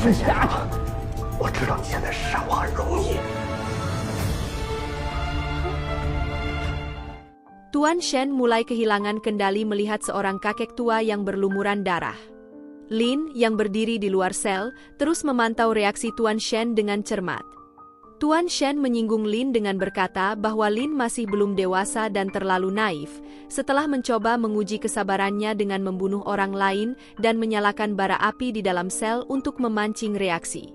之前啊，我知道你现在杀我很容易。 Tuan Shen mulai kehilangan kendali melihat seorang kakek tua yang berlumuran darah. Lin, yang berdiri di luar sel, terus memantau reaksi Tuan Shen dengan cermat. Tuan Shen menyinggung Lin dengan berkata bahwa Lin masih belum dewasa dan terlalu naif, setelah mencoba menguji kesabarannya dengan membunuh orang lain dan menyalakan bara api di dalam sel untuk memancing reaksi.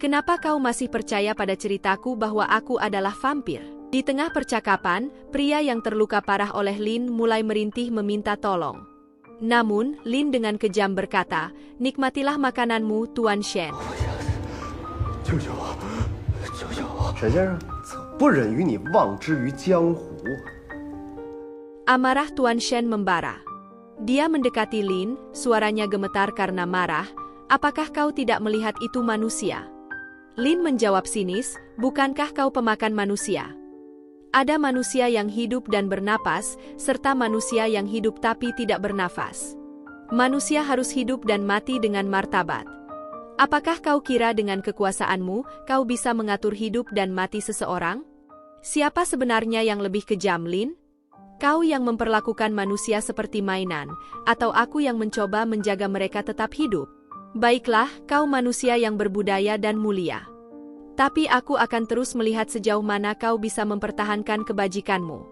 Kenapa kau masih percaya pada ceritaku bahwa aku adalah vampir? Di tengah percakapan, pria yang terluka parah oleh Lin mulai merintih meminta tolong. Namun, Lin dengan kejam berkata, nikmatilah makananmu, Tuan Shen. 救救我！救救我！沈先生，不忍与你忘之于江湖。 Amarah Tuan Shen membara. Dia mendekati Lin, suaranya gemetar karena marah. Apakah kau tidak melihat itu manusia? Lin menjawab sinis, bukankah kau pemakan manusia? Ada manusia yang hidup dan bernapas, serta manusia yang hidup tapi tidak bernafas. Manusia harus hidup dan mati dengan martabat. Apakah kau kira dengan kekuasaanmu, kau bisa mengatur hidup dan mati seseorang? Siapa sebenarnya yang lebih kejam, Lin? Kau yang memperlakukan manusia seperti mainan, atau aku yang mencoba menjaga mereka tetap hidup? Baiklah, kau manusia yang berbudaya dan mulia. Tapi aku akan terus melihat sejauh mana kau bisa mempertahankan kebajikanmu.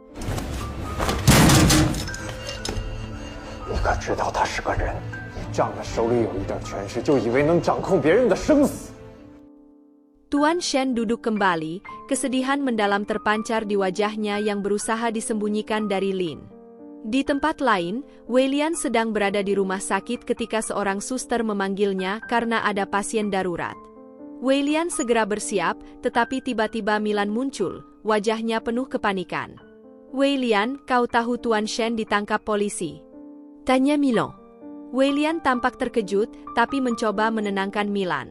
你可知道他是个人？你仗着手里有一点权势，就以为能掌控别人的生死？ Tuan Shen duduk kembali, kesedihan mendalam terpancar di wajahnya yang berusaha disembunyikan dari Lin. Di tempat lain, Weilian sedang berada di rumah sakit ketika seorang suster memanggilnya karena ada pasien darurat. Weilian segera bersiap, tetapi tiba-tiba Milan muncul, wajahnya penuh kepanikan. Weilian, kau tahu Tuan Shen ditangkap polisi? Tanya Milan. Weilian tampak terkejut, tapi mencoba menenangkan Milan.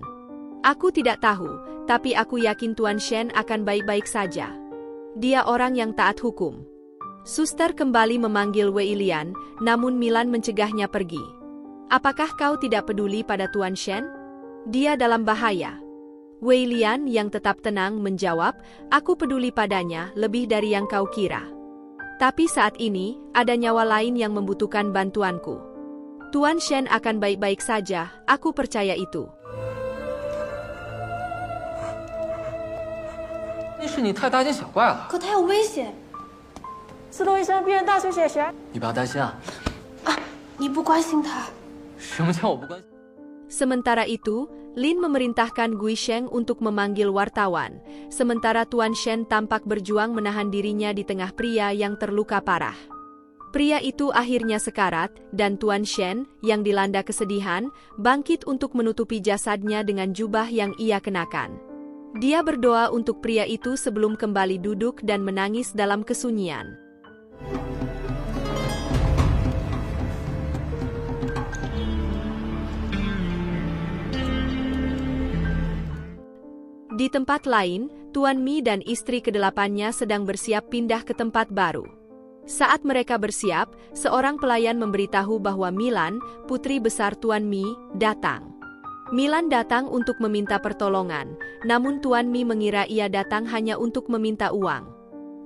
Aku tidak tahu, tapi aku yakin Tuan Shen akan baik-baik saja. Dia orang yang taat hukum. Suster kembali memanggil Weilian, namun Milan mencegahnya pergi. Apakah kau tidak peduli pada Tuan Shen? Dia dalam bahaya. Weilian yang tetap tenang menjawab, aku peduli padanya lebih dari yang kau kira. Tapi saat ini, ada nyawa lain yang membutuhkan bantuanku. Tuan Shen akan baik-baik saja, aku percaya itu. 那是你太大惊小怪了。可他有危险。司徒医生，病人大出血旋。你不要担心啊。你不关心他。什么叫我不关心？ Sementara itu, Lin memerintahkan Gui Sheng untuk memanggil wartawan, sementara Tuan Shen tampak berjuang menahan dirinya di tengah pria yang terluka parah. Pria itu akhirnya sekarat, dan Tuan Shen, yang dilanda kesedihan, bangkit untuk menutupi jasadnya dengan jubah yang ia kenakan. Dia berdoa untuk pria itu sebelum kembali duduk dan menangis dalam kesunyian. Di tempat lain, Tuan Mi dan istri kedelapannya sedang bersiap pindah ke tempat baru. Saat mereka bersiap, seorang pelayan memberitahu bahwa Milan, putri besar Tuan Mi, datang. Milan datang untuk meminta pertolongan, namun Tuan Mi mengira ia datang hanya untuk meminta uang.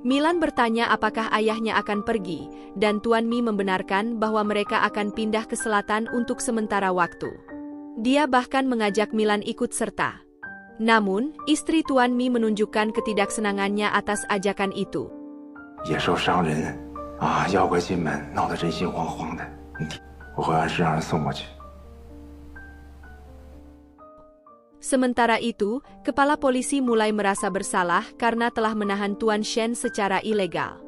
Milan bertanya apakah ayahnya akan pergi, dan Tuan Mi membenarkan bahwa mereka akan pindah ke selatan untuk sementara waktu. Dia bahkan mengajak Milan ikut serta. Namun, istri Tuan Mi menunjukkan ketidaksenangannya atas ajakan itu. 野兽伤人啊，妖怪进门，闹得人心惶惶的。我会按时让人送过去。 Sementara itu, kepala polisi mulai merasa bersalah karena telah menahan Tuan Shen secara ilegal.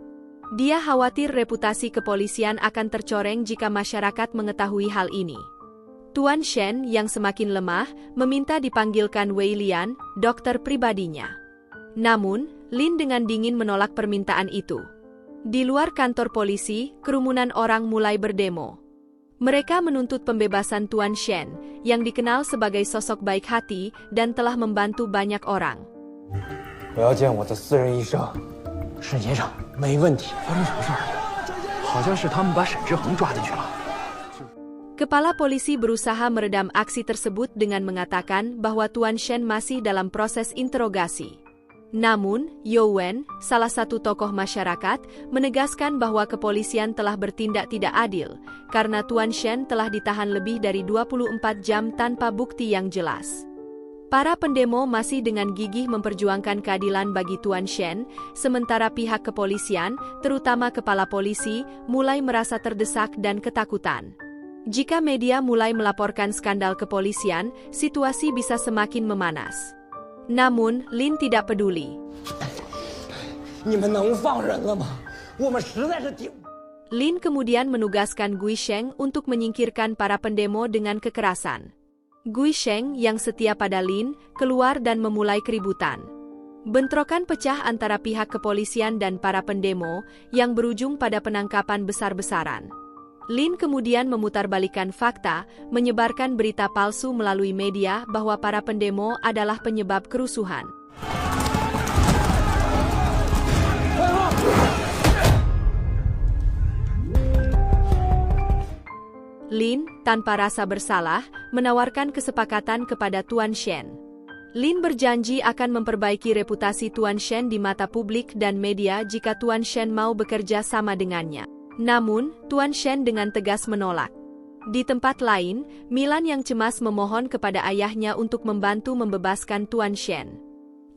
Dia khawatir reputasi kepolisian akan tercoreng jika masyarakat mengetahui hal ini. Tuan Shen yang semakin lemah meminta dipanggilkan Weilian, dokter pribadinya. Namun, Lin dengan dingin menolak permintaan itu. Di luar kantor polisi, kerumunan orang mulai berdemo. Mereka menuntut pembebasan Tuan Shen, yang dikenal sebagai sosok baik hati dan telah membantu banyak orang. 我要见我的私人医生。沈先生，没问题。发生什么事？好像是他们把沈志恒抓进去了。Kepala polisi berusaha meredam aksi tersebut dengan mengatakan bahwa Tuan Shen masih dalam proses interogasi. Namun, Yowen, salah satu tokoh masyarakat, menegaskan bahwa kepolisian telah bertindak tidak adil, karena Tuan Shen telah ditahan lebih dari 24 jam tanpa bukti yang jelas. Para pendemo masih dengan gigih memperjuangkan keadilan bagi Tuan Shen, sementara pihak kepolisian, terutama kepala polisi, mulai merasa terdesak dan ketakutan. Jika media mulai melaporkan skandal kepolisian, situasi bisa semakin memanas. Namun, Lin tidak peduli. Lin kemudian menugaskan Gui Sheng untuk menyingkirkan para pendemo dengan kekerasan. Gui Sheng yang setia pada Lin, keluar dan memulai keributan. Bentrokan pecah antara pihak kepolisian dan para pendemo, yang berujung pada penangkapan besar-besaran. Lin kemudian memutarbalikkan fakta, menyebarkan berita palsu melalui media bahwa para pendemo adalah penyebab kerusuhan. Lin, tanpa rasa bersalah, menawarkan kesepakatan kepada Tuan Shen. Lin berjanji akan memperbaiki reputasi Tuan Shen di mata publik dan media jika Tuan Shen mau bekerja sama dengannya. Namun, Tuan Shen dengan tegas menolak. Di tempat lain, Milan yang cemas memohon kepada ayahnya untuk membantu membebaskan Tuan Shen.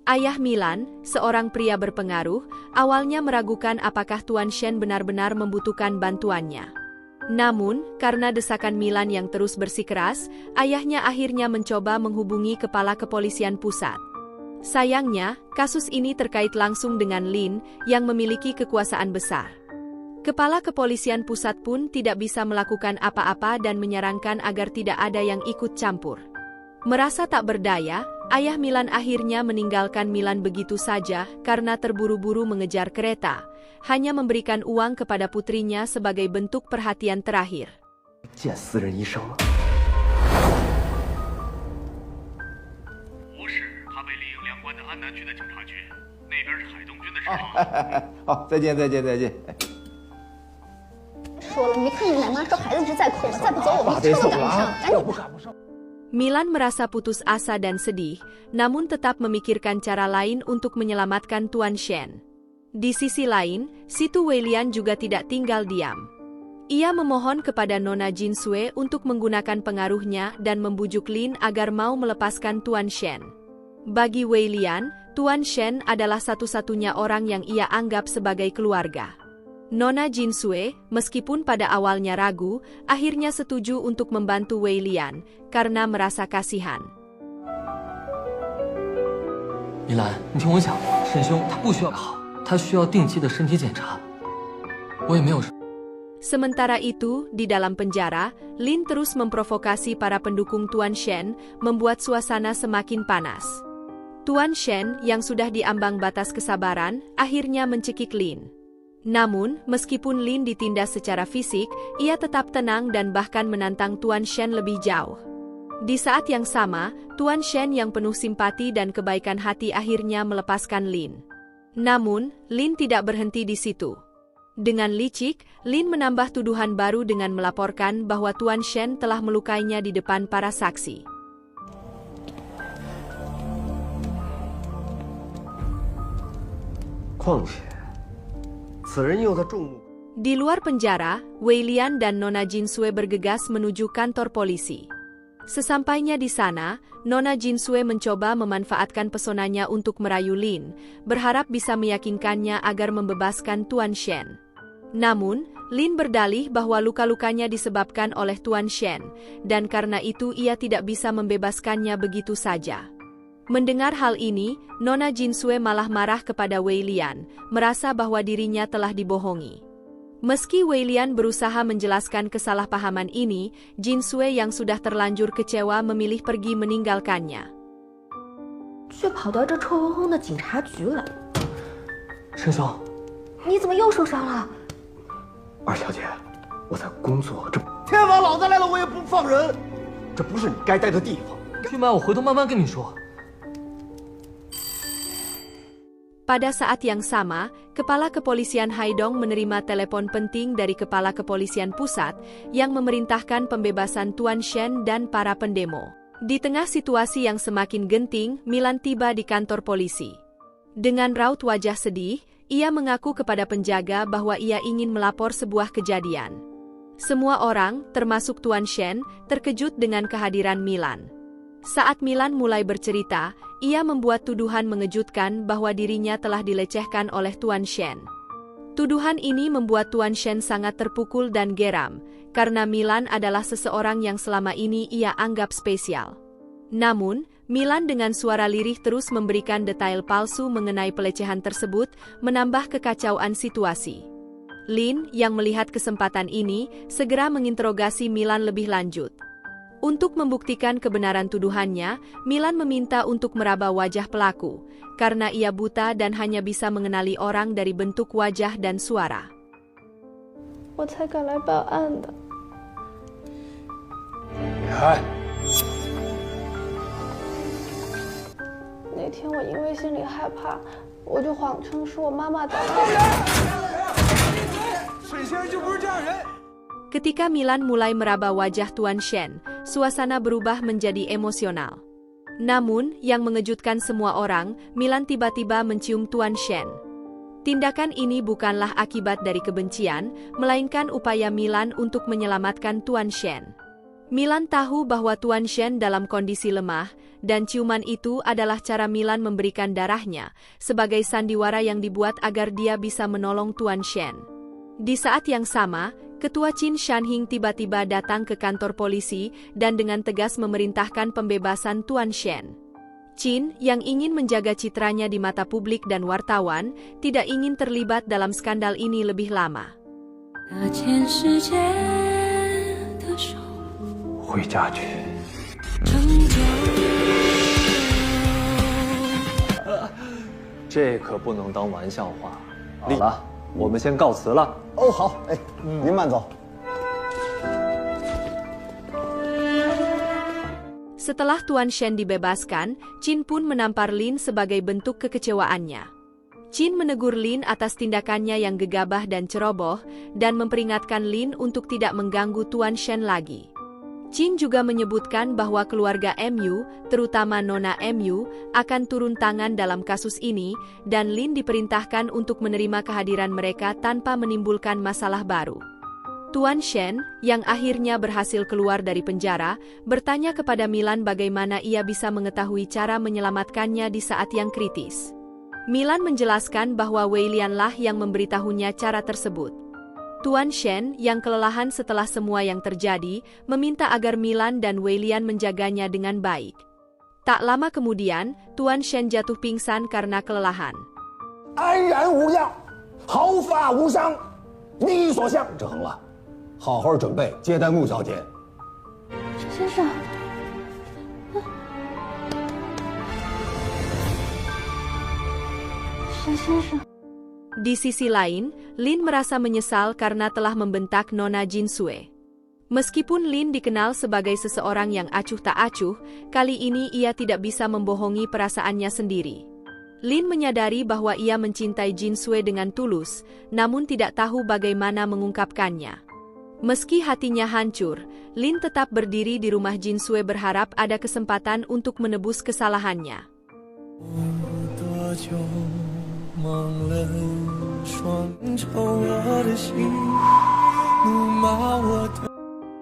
Ayah Milan, seorang pria berpengaruh, awalnya meragukan apakah Tuan Shen benar-benar membutuhkan bantuannya. Namun, karena desakan Milan yang terus bersikeras, ayahnya akhirnya mencoba menghubungi kepala kepolisian pusat. Sayangnya, kasus ini terkait langsung dengan Lin, yang memiliki kekuasaan besar. Kepala kepolisian pusat pun tidak bisa melakukan apa-apa dan menyarankan agar tidak ada yang ikut campur. Merasa tak berdaya, ayah Milan akhirnya meninggalkan Milan begitu saja karena terburu-buru mengejar kereta, hanya memberikan uang kepada putrinya sebagai bentuk perhatian terakhir. Milan merasa putus asa dan sedih, namun tetap memikirkan cara lain untuk menyelamatkan Tuan Shen. Di sisi lain, Situ Weilian juga tidak tinggal diam. Ia memohon kepada Nona Jinsue untuk menggunakan pengaruhnya dan membujuk Lin agar mau melepaskan Tuan Shen. Bagi Weilian, Tuan Shen adalah satu-satunya orang yang ia anggap sebagai keluarga. Nona Jinsue, meskipun pada awalnya ragu, akhirnya setuju untuk membantu Weilian karena merasa kasihan. 米兰，你听我讲，沈兄他不需要好，他需要定期的身体检查。我也没有。 Sementara itu, di dalam penjara, Lin terus memprovokasi para pendukung Tuan Shen, membuat suasana semakin panas. Tuan Shen, yang sudah diambang batas kesabaran, akhirnya mencekik Lin. Namun, meskipun Lin ditindas secara fisik, ia tetap tenang dan bahkan menantang Tuan Shen lebih jauh. Di saat yang sama, Tuan Shen yang penuh simpati dan kebaikan hati akhirnya melepaskan Lin. Namun, Lin tidak berhenti di situ. Dengan licik, Lin menambah tuduhan baru dengan melaporkan bahwa Tuan Shen telah melukainya di depan para saksi. Di luar penjara, Weilian dan Nona Jinsue bergegas menuju kantor polisi. Sesampainya di sana, Nona Jinsue mencoba memanfaatkan pesonanya untuk merayu Lin, berharap bisa meyakinkannya agar membebaskan Tuan Shen. Namun, Lin berdalih bahwa luka-lukanya disebabkan oleh Tuan Shen, dan karena itu ia tidak bisa membebaskannya begitu saja. Mendengar hal ini, Nona Jinsue malah marah kepada Weilian, merasa bahwa dirinya telah dibohongi. Meski Weilian berusaha menjelaskan kesalahpahaman ini, Jinsue yang sudah terlanjur kecewa memilih pergi meninggalkannya. 却跑到这臭烘烘的警察局来。沈兄，你怎么又受伤了？二小姐，我在工作，这天王老子来了我也不放人，这不是你该待的地方。俊麦，我回头慢慢跟你说。 Pada saat yang sama, Kepala Kepolisian Haidong menerima telepon penting dari Kepala Kepolisian Pusat yang memerintahkan pembebasan Tuan Shen dan para pendemo. Di tengah situasi yang semakin genting, Milan tiba di kantor polisi. Dengan raut wajah sedih, ia mengaku kepada penjaga bahwa ia ingin melapor sebuah kejadian. Semua orang, termasuk Tuan Shen, terkejut dengan kehadiran Milan. Saat Milan mulai bercerita, ia membuat tuduhan mengejutkan bahwa dirinya telah dilecehkan oleh Tuan Shen. Tuduhan ini membuat Tuan Shen sangat terpukul dan geram, karena Milan adalah seseorang yang selama ini ia anggap spesial. Namun, Milan dengan suara lirih terus memberikan detail palsu mengenai pelecehan tersebut, menambah kekacauan situasi. Lin, yang melihat kesempatan ini, segera menginterogasi Milan lebih lanjut. Untuk membuktikan kebenaran tuduhannya, Milan meminta untuk meraba wajah pelaku, karena ia buta dan hanya bisa mengenali orang dari bentuk wajah dan suara. 我才敢来报案的。李涵，那天我因为心里害怕，我就谎称是我妈妈打的。沈先生就不是这样人。 Ketika Milan mulai meraba wajah Tuan Shen, suasana berubah menjadi emosional. Namun, yang mengejutkan semua orang, Milan tiba-tiba mencium Tuan Shen. Tindakan ini bukanlah akibat dari kebencian, melainkan upaya Milan untuk menyelamatkan Tuan Shen. Milan tahu bahwa Tuan Shen dalam kondisi lemah, dan ciuman itu adalah cara Milan memberikan darahnya, sebagai sandiwara yang dibuat agar dia bisa menolong Tuan Shen. Di saat yang sama, Ketua Qin Shanhing tiba-tiba datang ke kantor polisi dan dengan tegas memerintahkan pembebasan Tuan Shen. Qin, yang ingin menjaga citranya di mata publik dan wartawan, tidak ingin terlibat dalam skandal ini lebih lama. 回家去。这可不能当玩笑话。好了，我们先告辞了。哦，好，哎，您慢走。 Setelah Tuan Shen dibebaskan, Qin pun menampar Lin sebagai bentuk kekecewaannya. Qin menegur Lin atas tindakannya yang gegabah dan ceroboh, dan memperingatkan Lin untuk tidak mengganggu Tuan Shen lagi. Qin juga menyebutkan bahwa keluarga MU, terutama Nona MU, akan turun tangan dalam kasus ini, dan Lin diperintahkan untuk menerima kehadiran mereka tanpa menimbulkan masalah baru. Tuan Shen, yang akhirnya berhasil keluar dari penjara, bertanya kepada Milan bagaimana ia bisa mengetahui cara menyelamatkannya di saat yang kritis. Milan menjelaskan bahwa Weilianlah yang memberitahunya cara tersebut. Tuan Shen, yang kelelahan setelah semua yang terjadi, meminta agar Milan dan Weilian menjaganya dengan baik. Tak lama kemudian, Tuan Shen jatuh pingsan karena kelelahan. 安然无恙，毫发无伤，你所向。志恒了，好好准备接待穆小姐。沈先生，沈先生。 Di sisi lain, Lin merasa menyesal karena telah membentak Nona Jinsue. Meskipun Lin dikenal sebagai seseorang yang acuh tak acuh, kali ini ia tidak bisa membohongi perasaannya sendiri. Lin menyadari bahwa ia mencintai Jinsue dengan tulus, namun tidak tahu bagaimana mengungkapkannya. Meski hatinya hancur, Lin tetap berdiri di rumah Jinsue berharap ada kesempatan untuk menebus kesalahannya.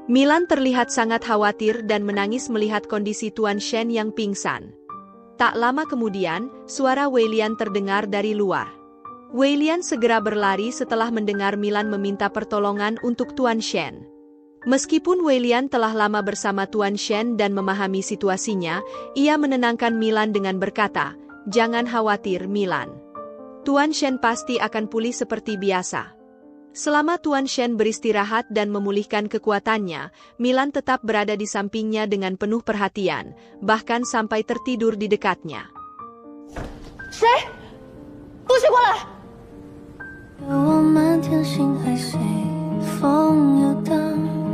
Milan terlihat sangat khawatir dan menangis melihat kondisi Tuan Shen yang pingsan. Tak lama kemudian, suara Weilian terdengar dari luar. Weilian segera berlari setelah mendengar Milan meminta pertolongan untuk Tuan Shen. Meskipun Weilian telah lama bersama Tuan Shen dan memahami situasinya, ia menenangkan Milan dengan berkata, "Jangan khawatir, Milan. Tuan Shen pasti akan pulih seperti biasa." Selama Tuan Shen beristirahat dan memulihkan kekuatannya, Milan tetap berada di sampingnya dengan penuh perhatian, bahkan sampai tertidur di dekatnya. 谁？不许过来！我满天星海随风游荡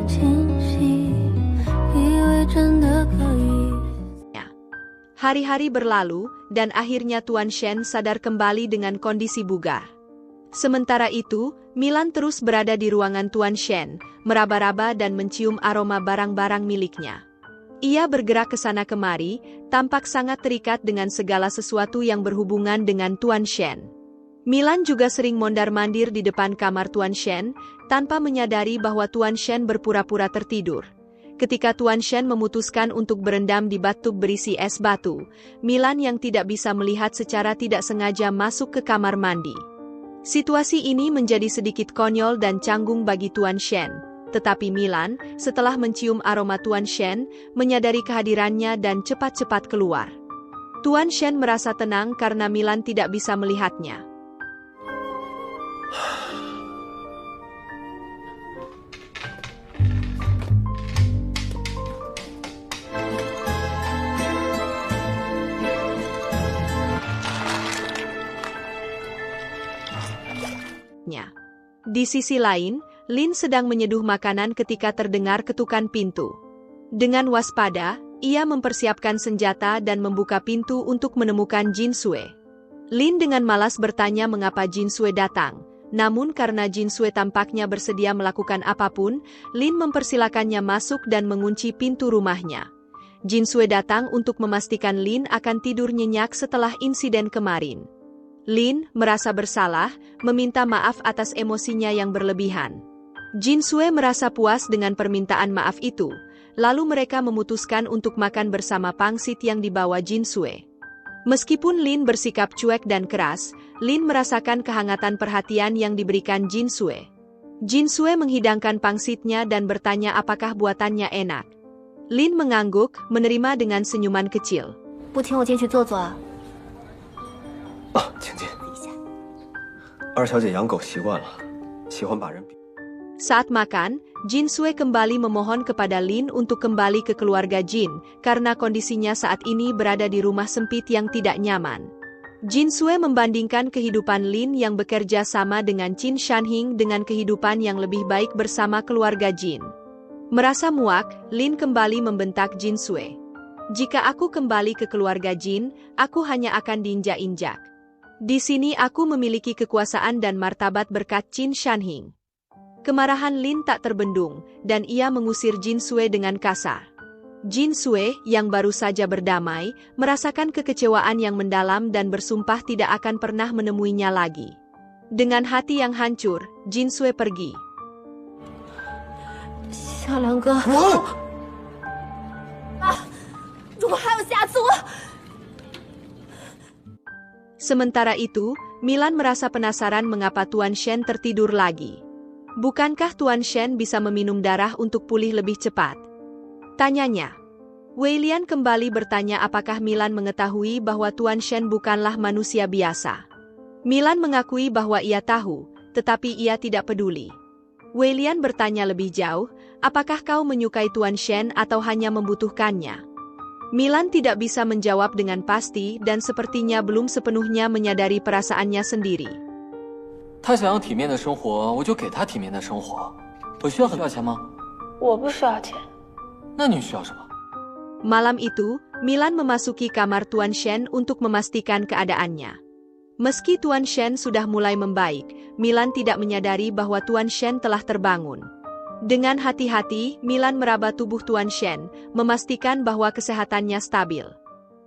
清晰，以为真的可以。 Hari-hari berlalu, dan akhirnya Tuan Shen sadar kembali dengan kondisi bugar. Sementara itu, Milan terus berada di ruangan Tuan Shen, meraba-raba dan mencium aroma barang-barang miliknya. Ia bergerak ke sana kemari, tampak sangat terikat dengan segala sesuatu yang berhubungan dengan Tuan Shen. Milan juga sering mondar-mandir di depan kamar Tuan Shen, tanpa menyadari bahwa Tuan Shen berpura-pura tertidur. Ketika Tuan Shen memutuskan untuk berendam di bathtub berisi es batu, Milan yang tidak bisa melihat secara tidak sengaja masuk ke kamar mandi. Situasi ini menjadi sedikit konyol dan canggung bagi Tuan Shen, tetapi Milan, setelah mencium aroma Tuan Shen, menyadari kehadirannya dan cepat-cepat keluar. Tuan Shen merasa tenang karena Milan tidak bisa melihatnya. Di sisi lain, Lin sedang menyeduh makanan ketika terdengar ketukan pintu. Dengan waspada, ia mempersiapkan senjata dan membuka pintu untuk menemukan Jin Sui. Lin dengan malas bertanya mengapa Jin Sui datang, namun karena Jin Sui tampaknya bersedia melakukan apapun, Lin mempersilakannya masuk dan mengunci pintu rumahnya. Jin Sui datang untuk memastikan Lin akan tidur nyenyak setelah insiden kemarin. Lin merasa bersalah, meminta maaf atas emosinya yang berlebihan. Jin Sui merasa puas dengan permintaan maaf itu, lalu mereka memutuskan untuk makan bersama pangsit yang dibawa Jin Sui. Meskipun Lin bersikap cuek dan keras, Lin merasakan kehangatan perhatian yang diberikan Jin Sui. Jin Sui menghidangkan pangsitnya dan bertanya apakah buatannya enak. Lin mengangguk, menerima dengan senyuman kecil. 不请我进去坐坐啊？ 请进。二小姐养狗习惯了，喜欢把人。 Saat makan, Jin Sui kembali memohon kepada Lin untuk kembali ke keluarga Jin, karena kondisinya saat ini berada di rumah sempit yang tidak nyaman. Jin Sui membandingkan kehidupan Lin yang bekerja sama dengan Qin Shanhing dengan kehidupan yang lebih baik bersama keluarga Jin. Merasa muak, Lin kembali membentak Jin Sui. Jika aku kembali ke keluarga Jin, aku hanya akan diinjak-injak. Di sini aku memiliki kekuasaan dan martabat berkat Qin Shanhing. Kemarahan Lin tak terbendung, dan ia mengusir Jin Sui dengan kasar. Jin Sui, yang baru saja berdamai, merasakan kekecewaan yang mendalam dan bersumpah tidak akan pernah menemuinya lagi. Dengan hati yang hancur, Jin Sui pergi. 小梁哥，如果还有下次， Sementara itu, Milan merasa penasaran mengapa Tuan Shen tertidur lagi. Bukankah Tuan Shen bisa meminum darah untuk pulih lebih cepat? Tanyanya. Weilian kembali bertanya apakah Milan mengetahui bahwa Tuan Shen bukanlah manusia biasa. Milan mengakui bahwa ia tahu, tetapi ia tidak peduli. Weilian bertanya lebih jauh, apakah kau menyukai Tuan Shen atau hanya membutuhkannya? Milan tidak bisa menjawab dengan pasti dan sepertinya belum sepenuhnya menyadari perasaannya sendiri. 他想要体面的生活，我就给他体面的生活。我需要钱吗？我不需要钱。那你需要什么？ Malam itu, Milan memasuki kamar Tuan Shen untuk memastikan keadaannya. Meski Tuan Shen sudah mulai membaik, Milan tidak menyadari bahwa Tuan Shen telah terbangun. Dengan hati-hati, Milan meraba tubuh Tuan Shen, memastikan bahwa kesehatannya stabil.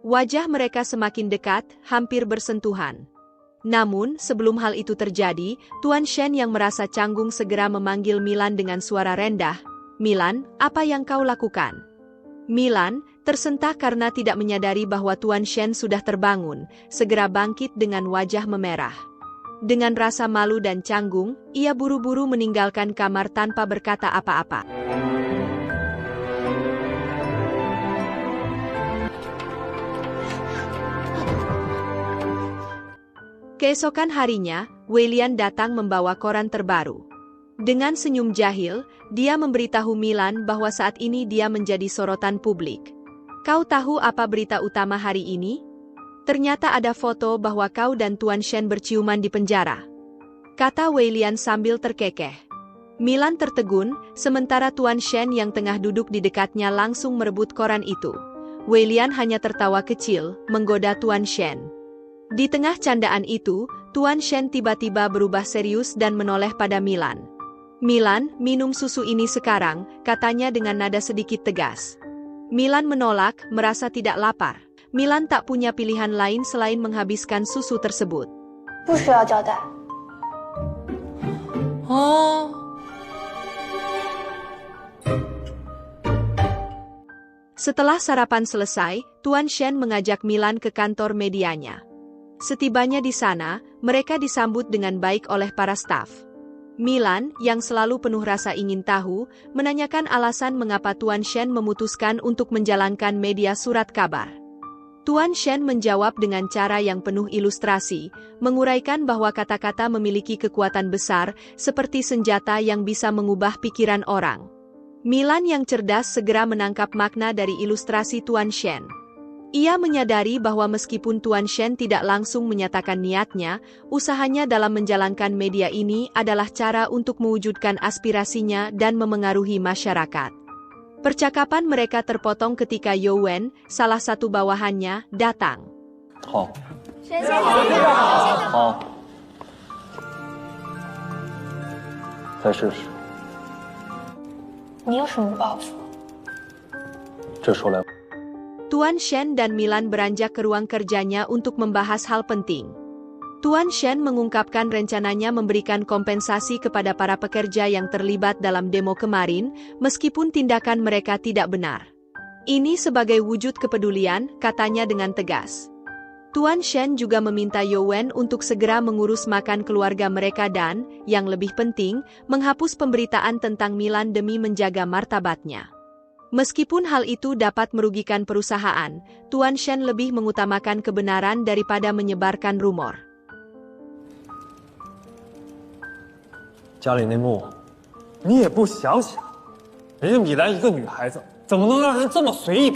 Wajah mereka semakin dekat, hampir bersentuhan. Namun, sebelum hal itu terjadi, Tuan Shen yang merasa canggung segera memanggil Milan dengan suara rendah. Milan, apa yang kau lakukan? Milan, tersentak karena tidak menyadari bahwa Tuan Shen sudah terbangun, segera bangkit dengan wajah memerah. Dengan rasa malu dan canggung, ia buru-buru meninggalkan kamar tanpa berkata apa-apa. Keesokan harinya, Weilian datang membawa koran terbaru. Dengan senyum jahil, dia memberitahu Milan bahwa saat ini dia menjadi sorotan publik. Kau tahu apa berita utama hari ini? Ternyata ada foto bahwa kau dan Tuan Shen berciuman di penjara. Kata Weilian sambil terkekeh. Milan tertegun, sementara Tuan Shen yang tengah duduk di dekatnya langsung merebut koran itu. Weilian hanya tertawa kecil, menggoda Tuan Shen. Di tengah candaan itu, Tuan Shen tiba-tiba berubah serius dan menoleh pada Milan. "Milan, minum susu ini sekarang," katanya dengan nada sedikit tegas. Milan menolak, merasa tidak lapar. Milan tak punya pilihan lain selain menghabiskan susu tersebut. 不需要交代。 哦， Setelah sarapan selesai, Tuan Shen mengajak Milan ke kantor medianya. Setibanya di sana, mereka disambut dengan baik oleh para staf. Milan, yang selalu penuh rasa ingin tahu, menanyakan alasan mengapa Tuan Shen memutuskan untuk menjalankan media surat kabar. Tuan Shen menjawab dengan cara yang penuh ilustrasi, menguraikan bahwa kata-kata memiliki kekuatan besar, seperti senjata yang bisa mengubah pikiran orang. Milan yang cerdas segera menangkap makna dari ilustrasi Tuan Shen. Ia menyadari bahwa meskipun Tuan Shen tidak langsung menyatakan niatnya, usahanya dalam menjalankan media ini adalah cara untuk mewujudkan aspirasinya dan memengaruhi masyarakat. Percakapan mereka terpotong ketika Youwen, salah satu bawahannya, datang. 好， 先谢谢。 好， 再试试。 你有什么抱负？ 这说来， Tuan Shen dan Milan beranjak ke ruang kerjanya untuk membahas hal penting. Tuan Shen mengungkapkan rencananya memberikan kompensasi kepada para pekerja yang terlibat dalam demo kemarin, meskipun tindakan mereka tidak benar. Ini sebagai wujud kepedulian, katanya dengan tegas. Tuan Shen juga meminta Youwen untuk segera mengurus makan keluarga mereka dan, yang lebih penting, menghapus pemberitaan tentang Milan demi menjaga martabatnya. Meskipun hal itu dapat merugikan perusahaan, Tuan Shen lebih mengutamakan kebenaran daripada menyebarkan rumor. 家里内幕，你也不想想，人家米兰一个女孩子，怎么能让人这么随意？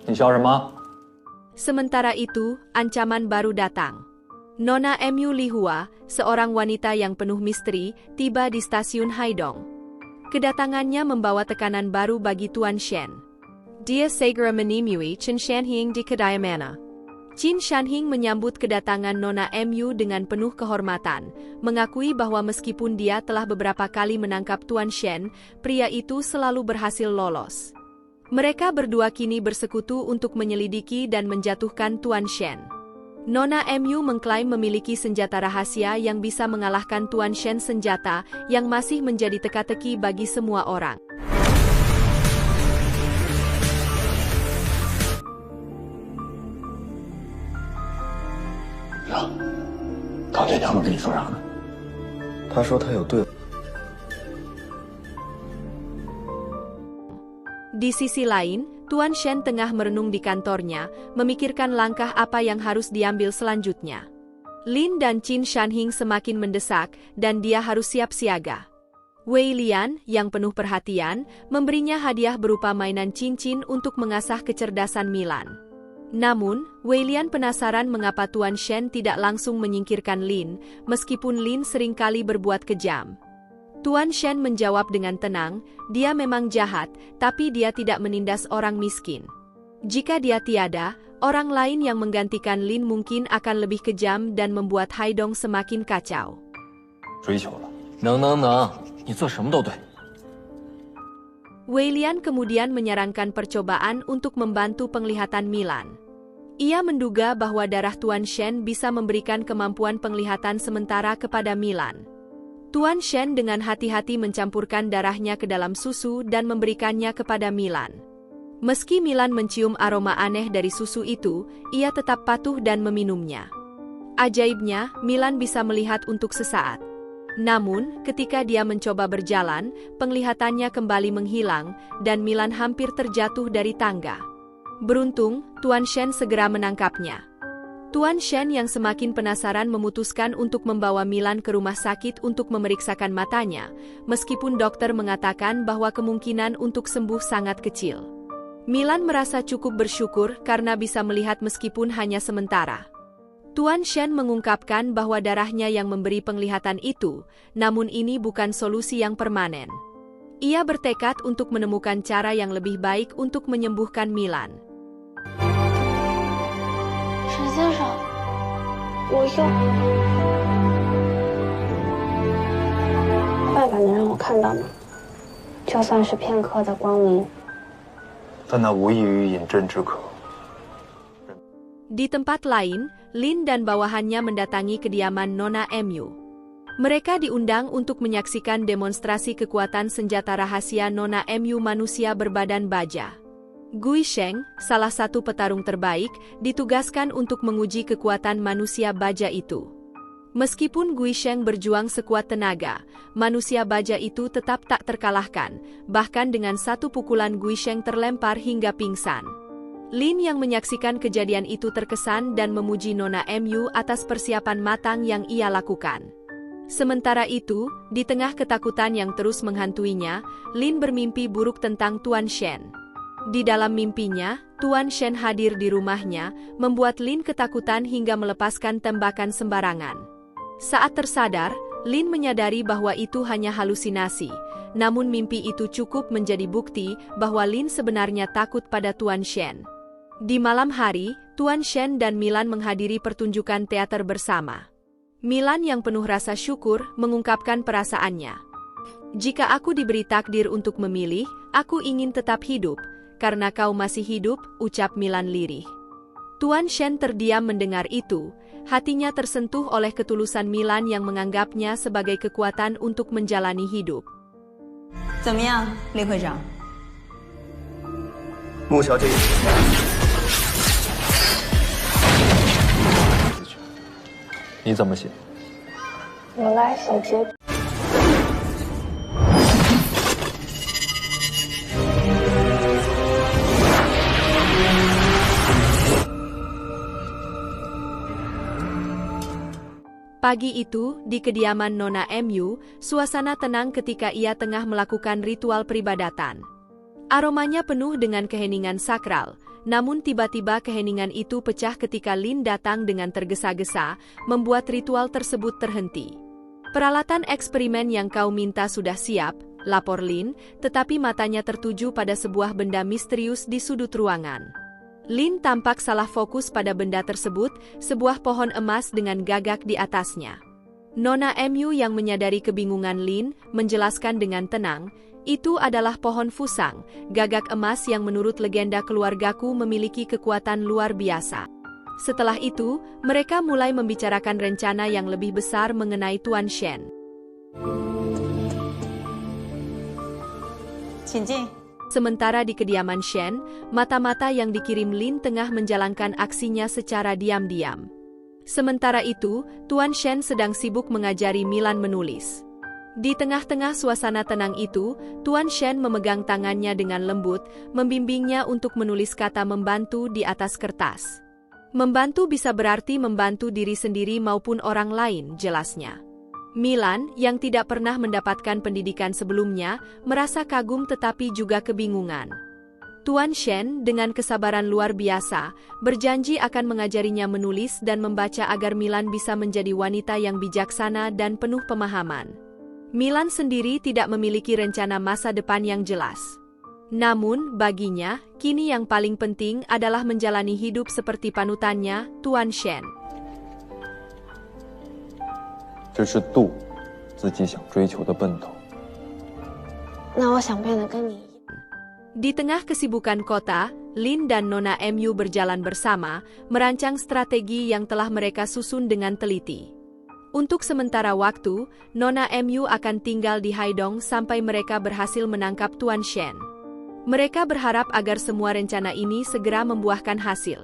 你笑什么？ Sementara itu, ancaman baru datang. Nona Mu Lihua, seorang wanita yang penuh misteri, tiba di stasiun Haidong. Kedatangannya membawa tekanan baru bagi Tuan Shen. Dia segera menemui Qin Shanhing di kedai mana. Qin Shanhing menyambut kedatangan Nona Mu dengan penuh kehormatan, mengakui bahwa meskipun dia telah beberapa kali menangkap Tuan Shen, pria itu selalu berhasil lolos. Mereka berdua kini bersekutu untuk menyelidiki dan menjatuhkan Tuan Shen. Nona Mu mengklaim memiliki senjata rahasia yang bisa mengalahkan Tuan Shen, senjata yang masih menjadi teka-teki bagi semua orang.呀，唐爹娘们跟你说啥呢？他说他有对。 Di sisi lain, Tuan Shen tengah merenung di kantornya, memikirkan langkah apa yang harus diambil selanjutnya. Lin dan Qin Shanhing semakin mendesak, dan dia harus siap siaga. Wei Lian, yang penuh perhatian, memberinya hadiah berupa mainan cincin untuk mengasah kecerdasan Milan. Namun, Wei Lian penasaran mengapa Tuan Shen tidak langsung menyingkirkan Lin, meskipun Lin seringkali berbuat kejam. Tuan Shen menjawab dengan tenang, dia memang jahat, tapi dia tidak menindas orang miskin. Jika dia tiada, orang lain yang menggantikan Lin mungkin akan lebih kejam dan membuat Haidong semakin kacau. 追求了，能，你做什么都对。 Wei Lian kemudian menyarankan percobaan untuk membantu penglihatan Milan. Ia menduga bahwa darah Tuan Shen bisa memberikan kemampuan penglihatan sementara kepada Milan. Tuan Shen dengan hati-hati mencampurkan darahnya ke dalam susu dan memberikannya kepada Milan. Meski Milan mencium aroma aneh dari susu itu, ia tetap patuh dan meminumnya. Ajaibnya, Milan bisa melihat untuk sesaat. Namun, ketika dia mencoba berjalan, penglihatannya kembali menghilang, dan Milan hampir terjatuh dari tangga. Beruntung, Tuan Shen segera menangkapnya. Tuan Shen yang semakin penasaran memutuskan untuk membawa Milan ke rumah sakit untuk memeriksakan matanya, meskipun dokter mengatakan bahwa kemungkinan untuk sembuh sangat kecil. Milan merasa cukup bersyukur karena bisa melihat meskipun hanya sementara. Tuan Shen mengungkapkan bahwa darahnya yang memberi penglihatan itu, namun ini bukan solusi yang permanen. Ia bertekad untuk menemukan cara yang lebih baik untuk menyembuhkan Milan. 我又……爸爸能让我看到吗？就算是片刻的光明。但那无异于饮鸩止渴。 Di tempat lain, Lin dan bawahannya mendatangi kediaman Nona Mu. Mereka diundang untuk menyaksikan demonstrasi kekuatan senjata rahasia Nona Mu manusia berbadan baja. Gui Sheng, salah satu petarung terbaik, ditugaskan untuk menguji kekuatan manusia baja itu. Meskipun Gui Sheng berjuang sekuat tenaga, manusia baja itu tetap tak terkalahkan, bahkan dengan satu pukulan Gui Sheng terlempar hingga pingsan. Lin yang menyaksikan kejadian itu terkesan dan memuji Nona Mu atas persiapan matang yang ia lakukan. Sementara itu, di tengah ketakutan yang terus menghantuinya, Lin bermimpi buruk tentang Tuan Shen. Di dalam mimpinya, Tuan Shen hadir di rumahnya, membuat Lin ketakutan hingga melepaskan tembakan sembarangan. Saat tersadar, Lin menyadari bahwa itu hanya halusinasi, namun mimpi itu cukup menjadi bukti bahwa Lin sebenarnya takut pada Tuan Shen. Di malam hari, Tuan Shen dan Milan menghadiri pertunjukan teater bersama. Milan yang penuh rasa syukur mengungkapkan perasaannya. Jika aku diberi takdir untuk memilih, aku ingin tetap hidup, karena kau masih hidup, ucap Milan lirih. Tuan Shen terdiam mendengar itu, hatinya tersentuh oleh ketulusan Milan yang menganggapnya sebagai kekuatan untuk menjalani hidup. 怎么样，李会长？穆小姐，你怎么写？我来写结局。 Pagi itu, di kediaman Nona Mu, suasana tenang ketika ia tengah melakukan ritual peribadatan. Aromanya penuh dengan keheningan sakral, namun tiba-tiba keheningan itu pecah ketika Lin datang dengan tergesa-gesa, membuat ritual tersebut terhenti. Peralatan eksperimen yang kau minta sudah siap, lapor Lin, tetapi matanya tertuju pada sebuah benda misterius di sudut ruangan. Lin tampak salah fokus pada benda tersebut, sebuah pohon emas dengan gagak di atasnya. Nona Mu yang menyadari kebingungan Lin, menjelaskan dengan tenang, itu adalah pohon fusang, gagak emas yang menurut legenda keluargaku memiliki kekuatan luar biasa. Setelah itu, mereka mulai membicarakan rencana yang lebih besar mengenai Tuan Shen. 请进。 Sementara di kediaman Shen, mata-mata yang dikirim Lin tengah menjalankan aksinya secara diam-diam. Sementara itu, Tuan Shen sedang sibuk mengajari Milan menulis. Di tengah-tengah suasana tenang itu, Tuan Shen memegang tangannya dengan lembut, membimbingnya untuk menulis kata membantu di atas kertas. Membantu bisa berarti membantu diri sendiri maupun orang lain, jelasnya. Milan, yang tidak pernah mendapatkan pendidikan sebelumnya, merasa kagum tetapi juga kebingungan. Tuan Shen, dengan kesabaran luar biasa, berjanji akan mengajarinya menulis dan membaca agar Milan bisa menjadi wanita yang bijaksana dan penuh pemahaman. Milan sendiri tidak memiliki rencana masa depan yang jelas. Namun, baginya, kini yang paling penting adalah menjalani hidup seperti panutannya, Tuan Shen. 这是度自己想追求的奔头。那我想变得跟你一样。 Di tengah kesibukan kota, Lin dan Nona Mu berjalan bersama, merancang strategi yang telah mereka susun dengan teliti. Untuk sementara waktu, Nona Mu akan tinggal di Haidong sampai mereka berhasil menangkap Tuan Shen. Mereka berharap agar semua rencana ini segera membuahkan hasil.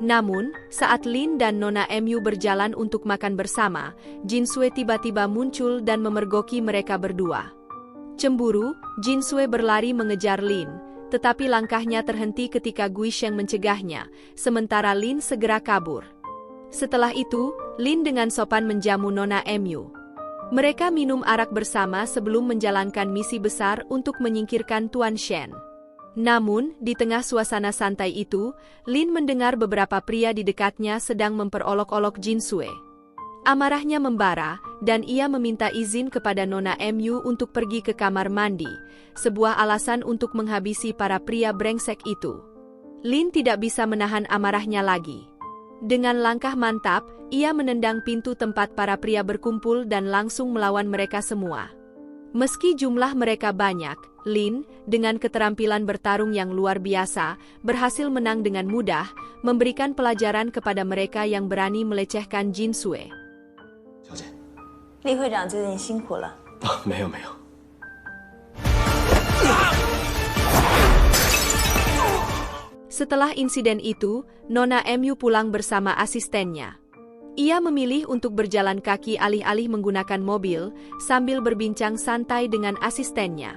Namun, saat Lin dan Nona Mu berjalan untuk makan bersama, Jinsue tiba-tiba muncul dan memergoki mereka berdua. Cemburu, Jinsue berlari mengejar Lin, tetapi langkahnya terhenti ketika Gui Sheng mencegahnya, sementara Lin segera kabur. Setelah itu, Lin dengan sopan menjamu Nona Mu. Mereka minum arak bersama sebelum menjalankan misi besar untuk menyingkirkan Tuan Shen. Namun, di tengah suasana santai itu, Lin mendengar beberapa pria di dekatnya sedang memperolok-olok Jinsue. Amarahnya membara, dan ia meminta izin kepada Nona Mu untuk pergi ke kamar mandi, sebuah alasan untuk menghabisi para pria brengsek itu. Lin tidak bisa menahan amarahnya lagi. Dengan langkah mantap, ia menendang pintu tempat para pria berkumpul dan langsung melawan mereka semua. Meski jumlah mereka banyak, Lin, dengan keterampilan bertarung yang luar biasa, berhasil menang dengan mudah, memberikan pelajaran kepada mereka yang berani melecehkan Jin Sui. 小姐，厉会长最近辛苦了。没有没有。 Setelah insiden itu, Nona MU pulang bersama asistennya. Ia memilih untuk berjalan kaki alih-alih menggunakan mobil, sambil berbincang santai dengan asistennya.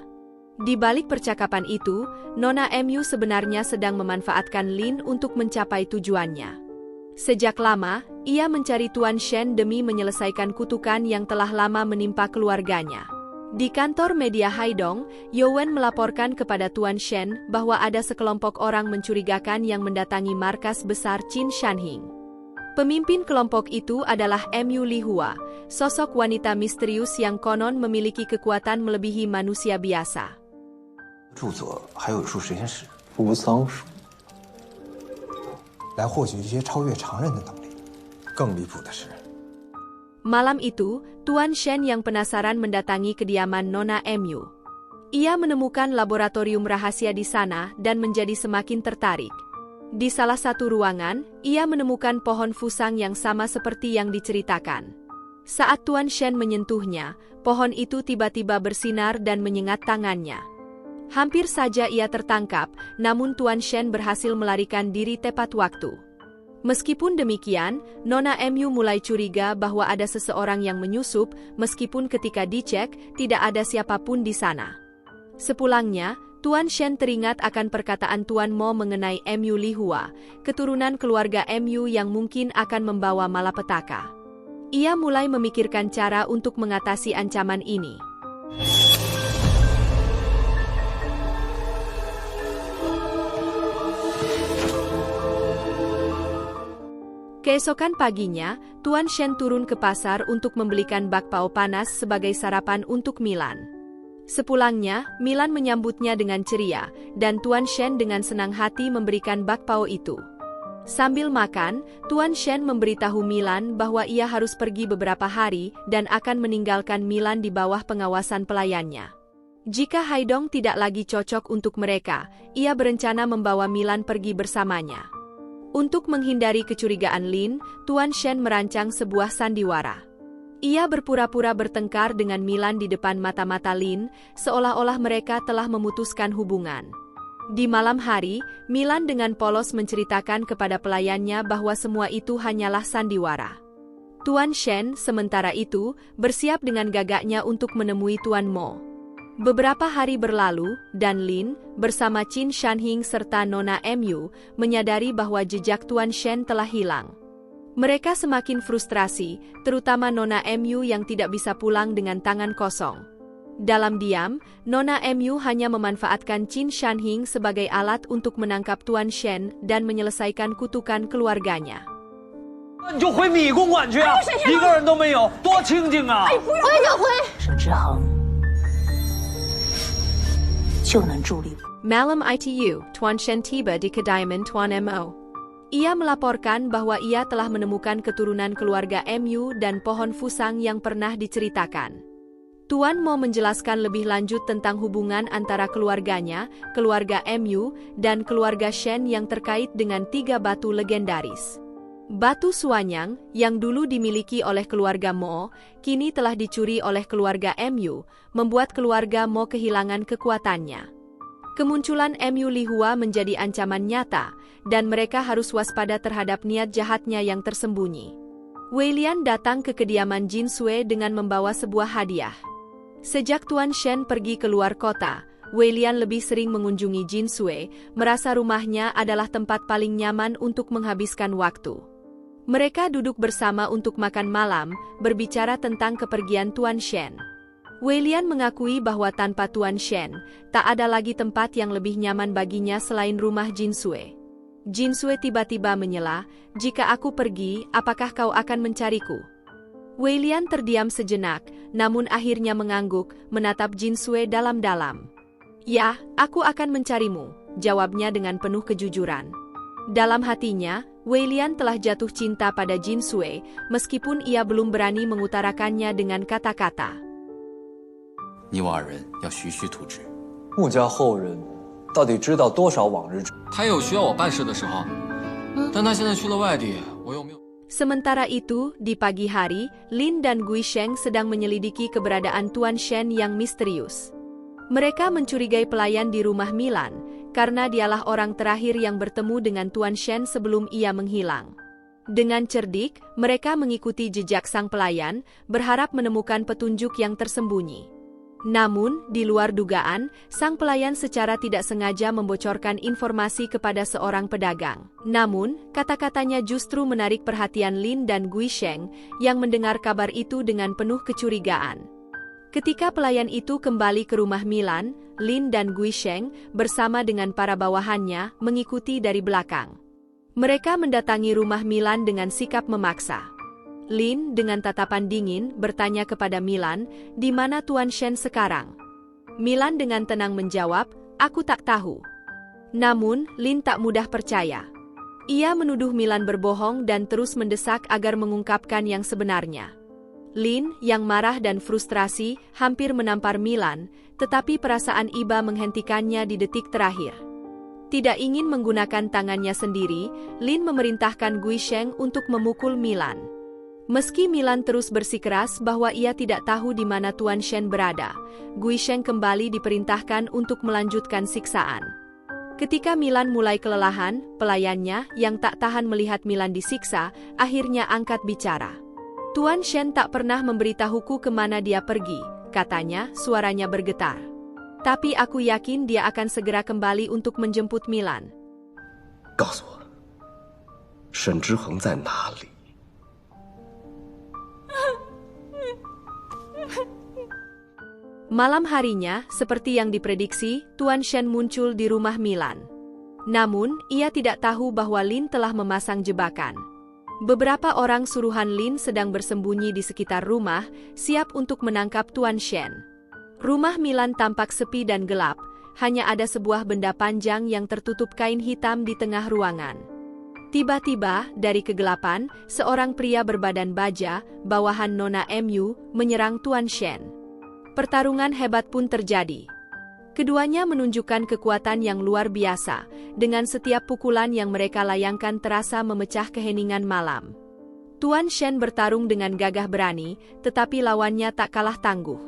Di balik percakapan itu, Nona MU sebenarnya sedang memanfaatkan Lin untuk mencapai tujuannya. Sejak lama, ia mencari Tuan Shen demi menyelesaikan kutukan yang telah lama menimpa keluarganya. Di kantor media Haidong, Yowen melaporkan kepada Tuan Shen bahwa ada sekelompok orang mencurigakan yang mendatangi markas besar Qin Shanhing. Pemimpin kelompok itu adalah MU Lihua, sosok wanita misterius yang konon memiliki kekuatan melebihi manusia biasa. 著作还有一束实验室，扶桑术，来获取一些超越常人的能力。更离谱的是， Malam itu, Tuan Shen yang penasaran mendatangi kediaman Nona MU. Ia menemukan laboratorium rahasia di sana dan menjadi semakin tertarik. Di salah satu ruangan, ia menemukan pohon fusang yang sama seperti yang diceritakan. Saat Tuan Shen menyentuhnya, pohon itu tiba-tiba bersinar dan menyengat tangannya. Hampir saja ia tertangkap, namun Tuan Shen berhasil melarikan diri tepat waktu. Meskipun demikian, Nona MU mulai curiga bahwa ada seseorang yang menyusup, meskipun ketika dicek, tidak ada siapapun di sana. Sepulangnya, Tuan Shen teringat akan perkataan Tuan Mo mengenai MU Lihua, keturunan keluarga MU yang mungkin akan membawa malapetaka. Ia mulai memikirkan cara untuk mengatasi ancaman ini. Keesokan paginya, Tuan Shen turun ke pasar untuk membelikan bakpao panas sebagai sarapan untuk Milan. Sepulangnya, Milan menyambutnya dengan ceria, dan Tuan Shen dengan senang hati memberikan bakpao itu. Sambil makan, Tuan Shen memberitahu Milan bahwa ia harus pergi beberapa hari dan akan meninggalkan Milan di bawah pengawasan pelayannya. Jika Haidong tidak lagi cocok untuk mereka, ia berencana membawa Milan pergi bersamanya. Untuk menghindari kecurigaan Lin, Tuan Shen merancang sebuah sandiwara. Ia berpura-pura bertengkar dengan Milan di depan mata-mata Lin, seolah-olah mereka telah memutuskan hubungan. Di malam hari, Milan dengan polos menceritakan kepada pelayannya bahwa semua itu hanyalah sandiwara. Tuan Shen, sementara itu, bersiap dengan gagaknya untuk menemui Tuan Mo. Beberapa hari berlalu, dan Lin, bersama Qin Shanhing serta Nona MU, menyadari bahwa jejak Tuan Shen telah hilang. Mereka semakin frustrasi, terutama Nona MU yang tidak bisa pulang dengan tangan kosong. Dalam diam, Nona MU hanya memanfaatkan Qin Shanhing sebagai alat untuk menangkap Tuan Shen dan menyelesaikan kutukan keluarganya. 你就回米公馆去啊！一个人都没有，多清静啊！回就回。沈之恒就能助力。 Malam itu, Tuan Shen tiba di kediaman Tuan Mo. Ia melaporkan bahwa ia telah menemukan keturunan keluarga MU dan pohon fusang yang pernah diceritakan. Tuan Mo menjelaskan lebih lanjut tentang hubungan antara keluarganya, keluarga MU, dan keluarga Shen yang terkait dengan 3 batu legendaris. Batu Suanyang, yang dulu dimiliki oleh keluarga Mo, kini telah dicuri oleh keluarga MU, membuat keluarga Mo kehilangan kekuatannya. Kemunculan MU Lihua menjadi ancaman nyata, dan mereka harus waspada terhadap niat jahatnya yang tersembunyi. Weilian datang ke kediaman Jin Sui dengan membawa sebuah hadiah. Sejak Tuan Shen pergi keluar kota, Weilian lebih sering mengunjungi Jin Sui, merasa rumahnya adalah tempat paling nyaman untuk menghabiskan waktu. Mereka duduk bersama untuk makan malam, berbicara tentang kepergian Tuan Shen. Weilian mengakui bahwa tanpa Tuan Shen, tak ada lagi tempat yang lebih nyaman baginya selain rumah Jin Sui. Jin Sui tiba-tiba menyela, "Jika aku pergi, apakah kau akan mencariku?" Weilian terdiam sejenak, namun akhirnya mengangguk, menatap Jin Sui dalam-dalam. "Ya, aku akan mencarimu," jawabnya dengan penuh kejujuran. Dalam hatinya, Weilian telah jatuh cinta pada Jin Sui, meskipun ia belum berani mengutarakannya dengan kata-kata. 你我二人要徐徐图之。穆家后人到底知道多少往日？他有需要我办事的时候，但他现在去了外地，我又没有。 Sementara itu, di pagi hari, Lin dan Gui Sheng sedang menyelidiki keberadaan Tuan Shen yang misterius. Mereka mencurigai pelayan di rumah Milan, karena dialah orang terakhir yang bertemu dengan Tuan Shen sebelum ia menghilang. Dengan cerdik, mereka mengikuti jejak sang pelayan, berharap menemukan petunjuk yang tersembunyi. Namun, di luar dugaan, sang pelayan secara tidak sengaja membocorkan informasi kepada seorang pedagang. Namun, kata-katanya justru menarik perhatian Lin dan Gui Sheng, yang mendengar kabar itu dengan penuh kecurigaan. Ketika pelayan itu kembali ke rumah Milan, Lin dan Gui Sheng, bersama dengan para bawahannya, mengikuti dari belakang. Mereka mendatangi rumah Milan dengan sikap memaksa. Lin dengan tatapan dingin bertanya kepada Milan, di mana Tuan Shen sekarang? Milan dengan tenang menjawab, aku tak tahu. Namun, Lin tak mudah percaya. Ia menuduh Milan berbohong dan terus mendesak agar mengungkapkan yang sebenarnya. Lin, yang marah dan frustrasi, hampir menampar Milan, tetapi perasaan iba menghentikannya di detik terakhir. Tidak ingin menggunakan tangannya sendiri, Lin memerintahkan Gui Sheng untuk memukul Milan. Meski Milan terus bersikeras bahwa ia tidak tahu di mana Tuan Shen berada, Gui Sheng kembali diperintahkan untuk melanjutkan siksaan. Ketika Milan mulai kelelahan, pelayannya yang tak tahan melihat Milan disiksa, akhirnya angkat bicara. Tuan Shen tak pernah memberitahuku kemana dia pergi, katanya, suaranya bergetar. Tapi aku yakin dia akan segera kembali untuk menjemput Milan. 告诉我，沈之恒在哪里？ Malam harinya, seperti yang diprediksi, Tuan Shen muncul di rumah Milan. Namun, ia tidak tahu bahwa Lin telah memasang jebakan. Beberapa orang suruhan Lin sedang bersembunyi di sekitar rumah, siap untuk menangkap Tuan Shen. Rumah Milan tampak sepi dan gelap, hanya ada sebuah benda panjang yang tertutup kain hitam di tengah ruangan. Tiba-tiba, dari kegelapan, seorang pria berbadan baja, bawahan Nona Mu, menyerang Tuan Shen. Pertarungan hebat pun terjadi. Keduanya menunjukkan kekuatan yang luar biasa, dengan setiap pukulan yang mereka layangkan terasa memecah keheningan malam. Tuan Shen bertarung dengan gagah berani, tetapi lawannya tak kalah tangguh.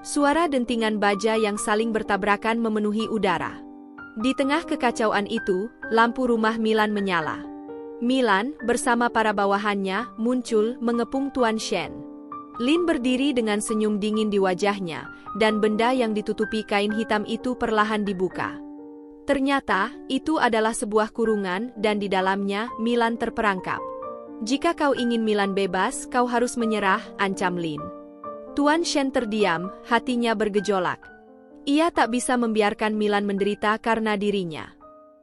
Suara dentingan baja yang saling bertabrakan memenuhi udara. Di tengah kekacauan itu, lampu rumah Milan menyala. Milan, bersama para bawahannya, muncul mengepung Tuan Shen. Lin berdiri dengan senyum dingin di wajahnya, dan benda yang ditutupi kain hitam itu perlahan dibuka. Ternyata, itu adalah sebuah kurungan dan di dalamnya Milan terperangkap. Jika kau ingin Milan bebas, kau harus menyerah, ancam Lin. Tuan Shen terdiam, hatinya bergejolak. Ia tak bisa membiarkan Milan menderita karena dirinya.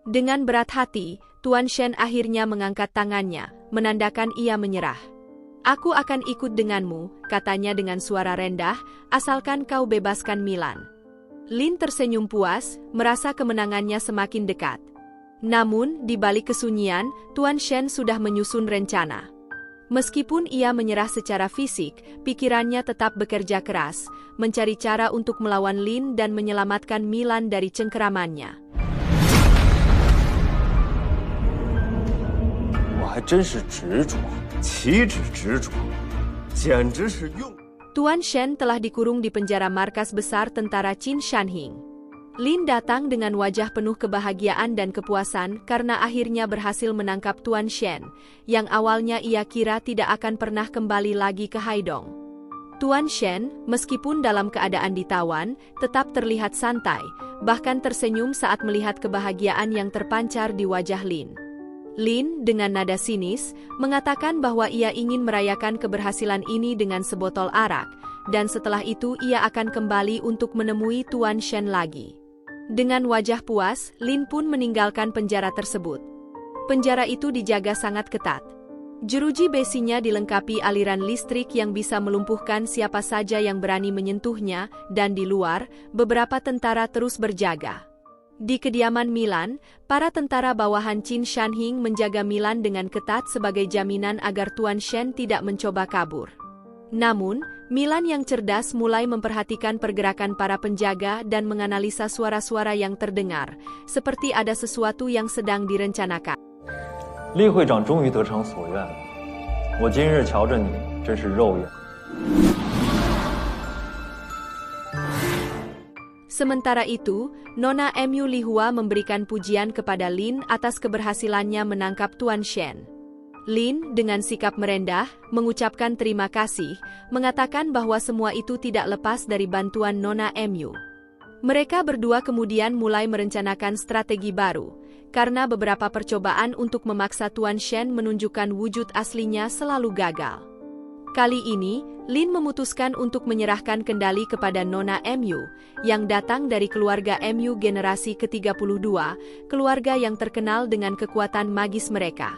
Dengan berat hati, Tuan Shen akhirnya mengangkat tangannya, menandakan ia menyerah. Aku akan ikut denganmu, katanya dengan suara rendah, asalkan kau bebaskan Milan. Lin tersenyum puas, merasa kemenangannya semakin dekat. Namun, di balik kesunyian, Tuan Shen sudah menyusun rencana. Meskipun ia menyerah secara fisik, pikirannya tetap bekerja keras, mencari cara untuk melawan Lin dan menyelamatkan Milan dari cengkeramannya. 我还真是执着。 岂止执着，简直是用。 Tuan Shen telah dikurung di penjara markas besar tentara Qin Shanhing. Lin datang dengan wajah penuh kebahagiaan dan kepuasan karena akhirnya berhasil menangkap Tuan Shen, yang awalnya ia kira tidak akan pernah kembali lagi ke Haidong. Tuan Shen, meskipun dalam keadaan ditawan, tetap terlihat santai, bahkan tersenyum saat melihat kebahagiaan yang terpancar di wajah Lin. Lin, dengan nada sinis, mengatakan bahwa ia ingin merayakan keberhasilan ini dengan sebotol arak, dan setelah itu ia akan kembali untuk menemui Tuan Shen lagi. Dengan wajah puas, Lin pun meninggalkan penjara tersebut. Penjara itu dijaga sangat ketat. Jeruji besinya dilengkapi aliran listrik yang bisa melumpuhkan siapa saja yang berani menyentuhnya, dan di luar, beberapa tentara terus berjaga. Di kediaman Milan, para tentara bawahan Qin Shanhing menjaga Milan dengan ketat sebagai jaminan agar Tuan Shen tidak mencoba kabur. Namun, Milan yang cerdas mulai memperhatikan pergerakan para penjaga dan menganalisa suara-suara yang terdengar, seperti ada sesuatu yang sedang direncanakan. 厉会长终于得偿所愿了，我今日瞧着你，真是肉眼。 Sementara itu, Nona Mu Lihua memberikan pujian kepada Lin atas keberhasilannya menangkap Tuan Shen. Lin, dengan sikap merendah, mengucapkan terima kasih, mengatakan bahwa semua itu tidak lepas dari bantuan Nona Mu. Mereka berdua kemudian mulai merencanakan strategi baru, karena beberapa percobaan untuk memaksa Tuan Shen menunjukkan wujud aslinya selalu gagal. Kali ini, Lin memutuskan untuk menyerahkan kendali kepada Nona Mu, yang datang dari keluarga Mu generasi ke-32, keluarga yang terkenal dengan kekuatan magis mereka.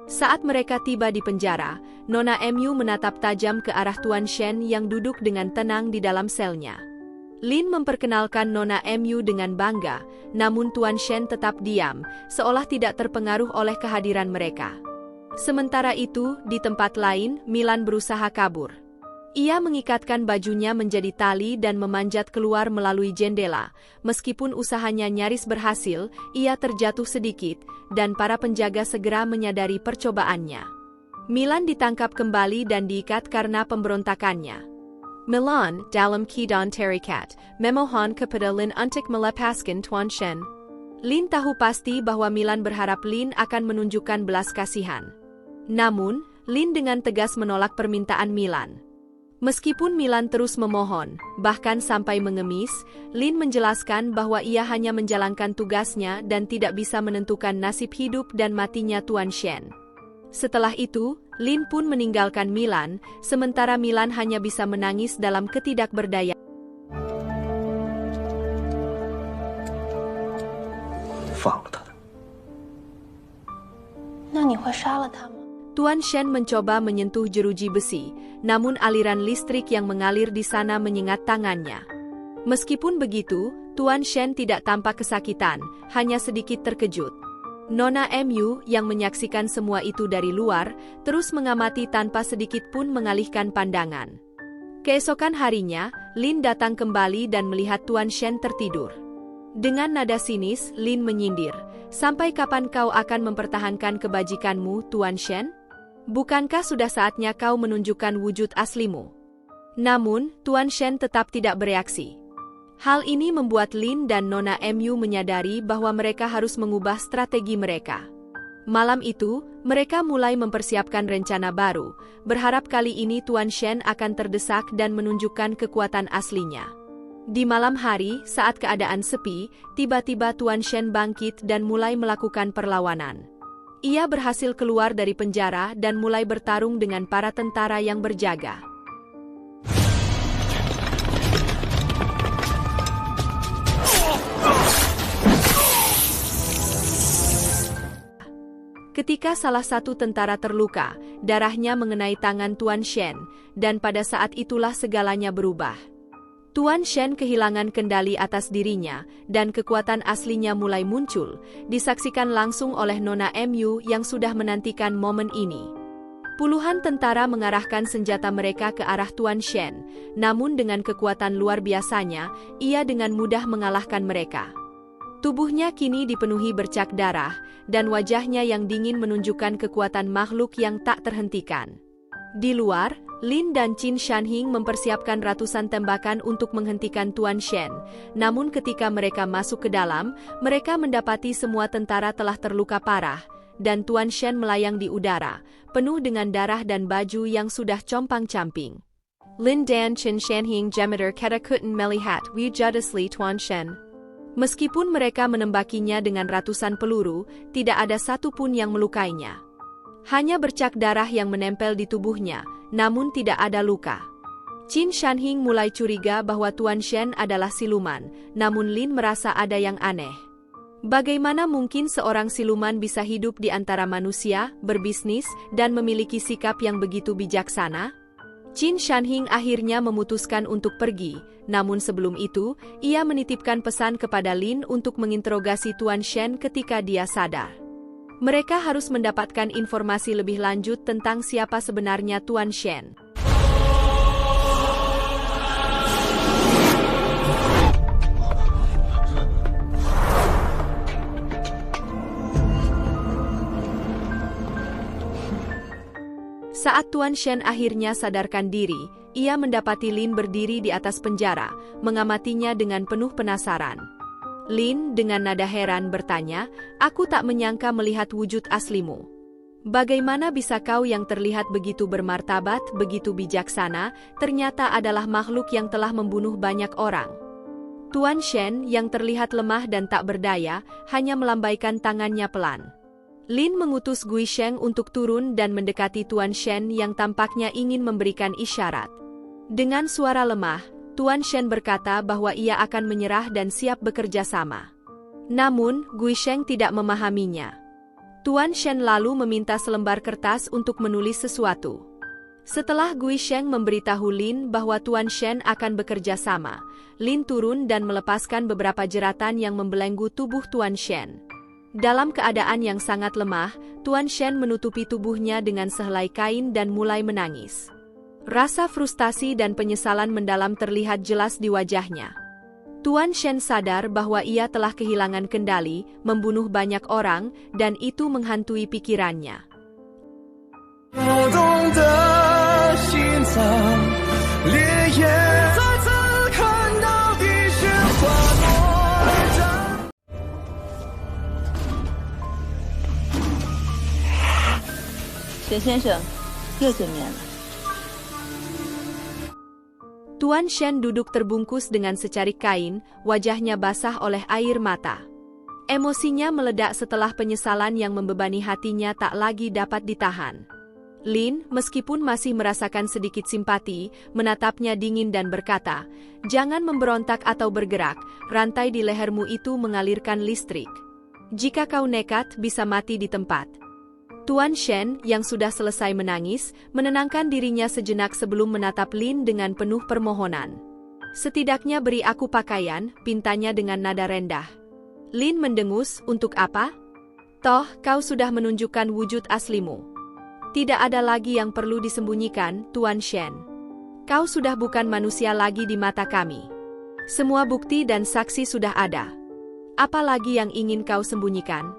Saat mereka tiba di penjara, Nona Mu menatap tajam ke arah Tuan Shen yang duduk dengan tenang di dalam selnya. Lin memperkenalkan Nona Mu dengan bangga, namun Tuan Shen tetap diam, seolah tidak terpengaruh oleh kehadiran mereka. Sementara itu, di tempat lain, Milan berusaha kabur. Ia mengikatkan bajunya menjadi tali dan memanjat keluar melalui jendela. Meskipun usahanya nyaris berhasil, ia terjatuh sedikit, dan para penjaga segera menyadari percobaannya. Milan ditangkap kembali dan diikat karena pemberontakannya. Milan, dalam keadaan terikat, memohon kepada Lin untuk melepaskan Tuan Shen. Lin tahu pasti bahwa Milan berharap Lin akan menunjukkan belas kasihan. Namun, Lin dengan tegas menolak permintaan Milan. Meskipun Milan terus memohon, bahkan sampai mengemis, Lin menjelaskan bahwa ia hanya menjalankan tugasnya dan tidak bisa menentukan nasib hidup dan matinya Tuan Shen. Setelah itu, Lin pun meninggalkan Milan, sementara Milan hanya bisa menangis dalam ketidakberdayaan. 放了他的。那你会杀了他吗？ Tuan Shen mencoba menyentuh jeruji besi, namun aliran listrik yang mengalir di sana menyengat tangannya. Meskipun begitu, Tuan Shen tidak tampak kesakitan, hanya sedikit terkejut. Nona Mu yang menyaksikan semua itu dari luar, terus mengamati tanpa sedikit pun mengalihkan pandangan. Keesokan harinya, Lin datang kembali dan melihat Tuan Shen tertidur. Dengan nada sinis, Lin menyindir, "Sampai kapan kau akan mempertahankan kebajikanmu, Tuan Shen? Bukankah sudah saatnya kau menunjukkan wujud aslimu?" Namun, Tuan Shen tetap tidak bereaksi. Hal ini membuat Lin dan Nona Mu menyadari bahwa mereka harus mengubah strategi mereka. Malam itu, mereka mulai mempersiapkan rencana baru, berharap kali ini Tuan Shen akan terdesak dan menunjukkan kekuatan aslinya. Di malam hari, saat keadaan sepi, tiba-tiba Tuan Shen bangkit dan mulai melakukan perlawanan. Ia berhasil keluar dari penjara dan mulai bertarung dengan para tentara yang berjaga. Ketika salah satu tentara terluka, darahnya mengenai tangan Tuan Shen, dan pada saat itulah segalanya berubah. Tuan Shen kehilangan kendali atas dirinya, dan kekuatan aslinya mulai muncul, disaksikan langsung oleh Nona Mu yang sudah menantikan momen ini. Puluhan tentara mengarahkan senjata mereka ke arah Tuan Shen, namun dengan kekuatan luar biasanya, ia dengan mudah mengalahkan mereka. Tubuhnya kini dipenuhi bercak darah, dan wajahnya yang dingin menunjukkan kekuatan makhluk yang tak terhentikan. Di luar, Lin dan Qin Shanhing mempersiapkan ratusan tembakan untuk menghentikan Tuan Shen. Namun ketika mereka masuk ke dalam, mereka mendapati semua tentara telah terluka parah, dan Tuan Shen melayang di udara, penuh dengan darah dan baju yang sudah compang-camping. Lin dan Qin Shanhing gemeter ketakutan melihat wujud asli Tuan Shen. Meskipun mereka menembakinya dengan ratusan peluru, tidak ada satupun yang melukainya. Hanya bercak darah yang menempel di tubuhnya, namun tidak ada luka. Qin Shanhing mulai curiga bahwa Tuan Shen adalah siluman, namun Lin merasa ada yang aneh. Bagaimana mungkin seorang siluman bisa hidup di antara manusia, berbisnis, dan memiliki sikap yang begitu bijaksana? Qin Shanhing akhirnya memutuskan untuk pergi, Namun sebelum itu, ia menitipkan pesan kepada Lin untuk menginterogasi Tuan Shen ketika dia sadar. Mereka harus mendapatkan informasi lebih lanjut tentang siapa sebenarnya Tuan Shen. Saat Tuan Shen akhirnya sadarkan diri, ia mendapati Lin berdiri di atas penjara, mengamatinya dengan penuh penasaran. Lin dengan nada heran bertanya, "Aku tak menyangka melihat wujud aslimu. Bagaimana bisa kau yang terlihat begitu bermartabat, begitu bijaksana, ternyata adalah makhluk yang telah membunuh banyak orang?" Tuan Shen yang terlihat lemah dan tak berdaya, hanya melambaikan tangannya pelan. Lin mengutus Gui Sheng untuk turun dan mendekati Tuan Shen yang tampaknya ingin memberikan isyarat. Dengan suara lemah, Tuan Shen berkata bahwa ia akan menyerah dan siap bekerja sama. Namun, Gui Sheng tidak memahaminya. Tuan Shen lalu meminta selembar kertas untuk menulis sesuatu. Setelah Gui Sheng memberitahu Lin bahwa Tuan Shen akan bekerja sama, Lin turun dan melepaskan beberapa jeratan yang membelenggu tubuh Tuan Shen. Dalam keadaan yang sangat lemah, Tuan Shen menutupi tubuhnya dengan sehelai kain dan mulai menangis. Rasa frustasi dan penyesalan mendalam terlihat jelas di wajahnya. Tuan Shen sadar bahwa ia telah kehilangan kendali, membunuh banyak orang, dan itu menghantui pikirannya. Shen先生，又见面了。Tuan Shen duduk terbungkus dengan secarik kain, wajahnya basah oleh air mata. Emosinya meledak setelah penyesalan yang membebani hatinya tak lagi dapat ditahan. Lin, meskipun masih merasakan sedikit simpati, menatapnya dingin dan berkata, "Jangan memberontak atau bergerak, rantai di lehermu itu mengalirkan listrik. Jika kau nekat, bisa mati di tempat." Tuan Shen, yang sudah selesai menangis, menenangkan dirinya sejenak sebelum menatap Lin dengan penuh permohonan. "Setidaknya beri aku pakaian," pintanya dengan nada rendah. Lin mendengus, "Untuk apa? Toh, kau sudah menunjukkan wujud aslimu. Tidak ada lagi yang perlu disembunyikan, Tuan Shen. Kau sudah bukan manusia lagi di mata kami. Semua bukti dan saksi sudah ada. Apa lagi yang ingin kau sembunyikan?"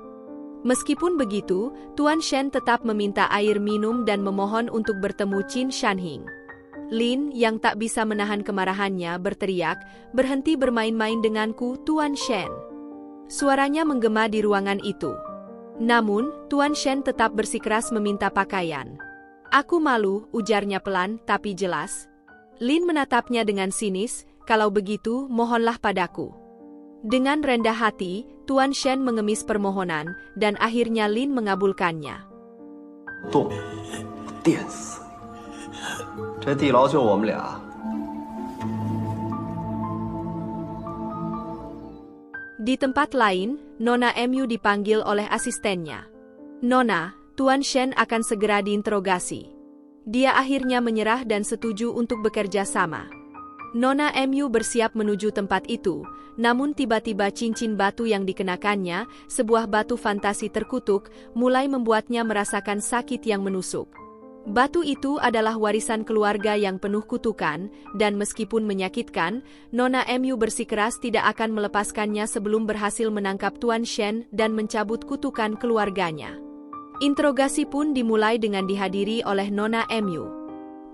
Meskipun begitu, Tuan Shen tetap meminta air minum dan memohon untuk bertemu Qin Shanhing. Lin, yang tak bisa menahan kemarahannya, berteriak, "Berhenti bermain-main denganku, Tuan Shen." Suaranya menggema di ruangan itu. Namun, Tuan Shen tetap bersikeras meminta pakaian. "Aku malu," ujarnya pelan tapi jelas. Lin menatapnya dengan sinis, "Kalau begitu, mohonlah padaku." Dengan rendah hati, Tuan Shen mengemis permohonan, dan akhirnya Lin mengabulkannya. 动，电死你！这地牢就我们俩。Di tempat lain, Nona Mu dipanggil oleh asistennya. "Nona, Tuan Shen akan segera diinterogasi." Dia akhirnya menyerah dan setuju untuk bekerja sama. Nona Mu bersiap menuju tempat itu, namun tiba-tiba cincin batu yang dikenakannya, sebuah batu fantasi terkutuk, mulai membuatnya merasakan sakit yang menusuk. Batu itu adalah warisan keluarga yang penuh kutukan, dan meskipun menyakitkan, Nona Mu bersikeras tidak akan melepaskannya sebelum berhasil menangkap Tuan Shen dan mencabut kutukan keluarganya. Interogasi pun dimulai dengan dihadiri oleh Nona Mu.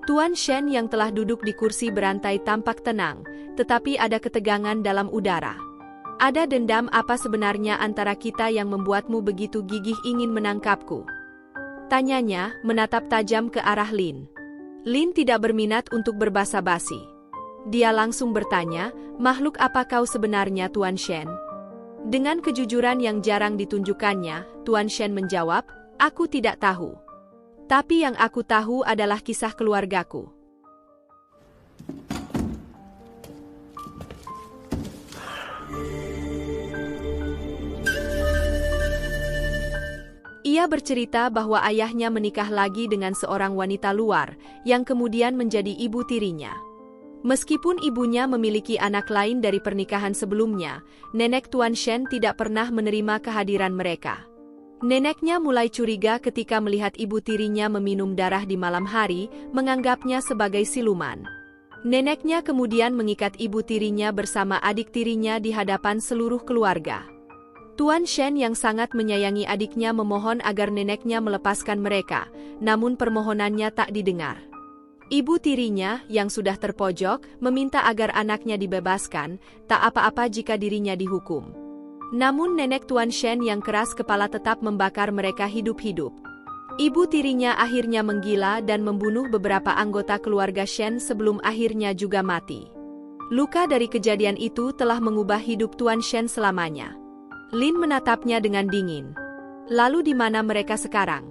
Tuan Shen yang telah duduk di kursi berantai tampak tenang, tetapi ada ketegangan dalam udara. "Ada dendam apa sebenarnya antara kita yang membuatmu begitu gigih ingin menangkapku?" tanyanya, menatap tajam ke arah Lin. Lin tidak berminat untuk berbasa-basi. Dia langsung bertanya, "Makhluk apa kau sebenarnya, Tuan Shen?" Dengan kejujuran yang jarang ditunjukkannya, Tuan Shen menjawab, "Aku tidak tahu. Tapi yang aku tahu adalah kisah keluargaku." Ia bercerita bahwa ayahnya menikah lagi dengan seorang wanita luar, yang kemudian menjadi ibu tirinya. Meskipun ibunya memiliki anak lain dari pernikahan sebelumnya, nenek Tuan Shen tidak pernah menerima kehadiran mereka. Neneknya mulai curiga ketika melihat ibu tirinya meminum darah di malam hari, menganggapnya sebagai siluman. Neneknya kemudian mengikat ibu tirinya bersama adik tirinya di hadapan seluruh keluarga. Tuan Shen yang sangat menyayangi adiknya memohon agar neneknya melepaskan mereka, namun permohonannya tak didengar. Ibu tirinya, yang sudah terpojok, meminta agar anaknya dibebaskan, tak apa-apa jika dirinya dihukum. Namun nenek Tuan Shen yang keras kepala tetap membakar mereka hidup-hidup. Ibu tirinya akhirnya menggila dan membunuh beberapa anggota keluarga Shen sebelum akhirnya juga mati. Luka dari kejadian itu telah mengubah hidup Tuan Shen selamanya. Lin menatapnya dengan dingin. Lalu di mana mereka sekarang?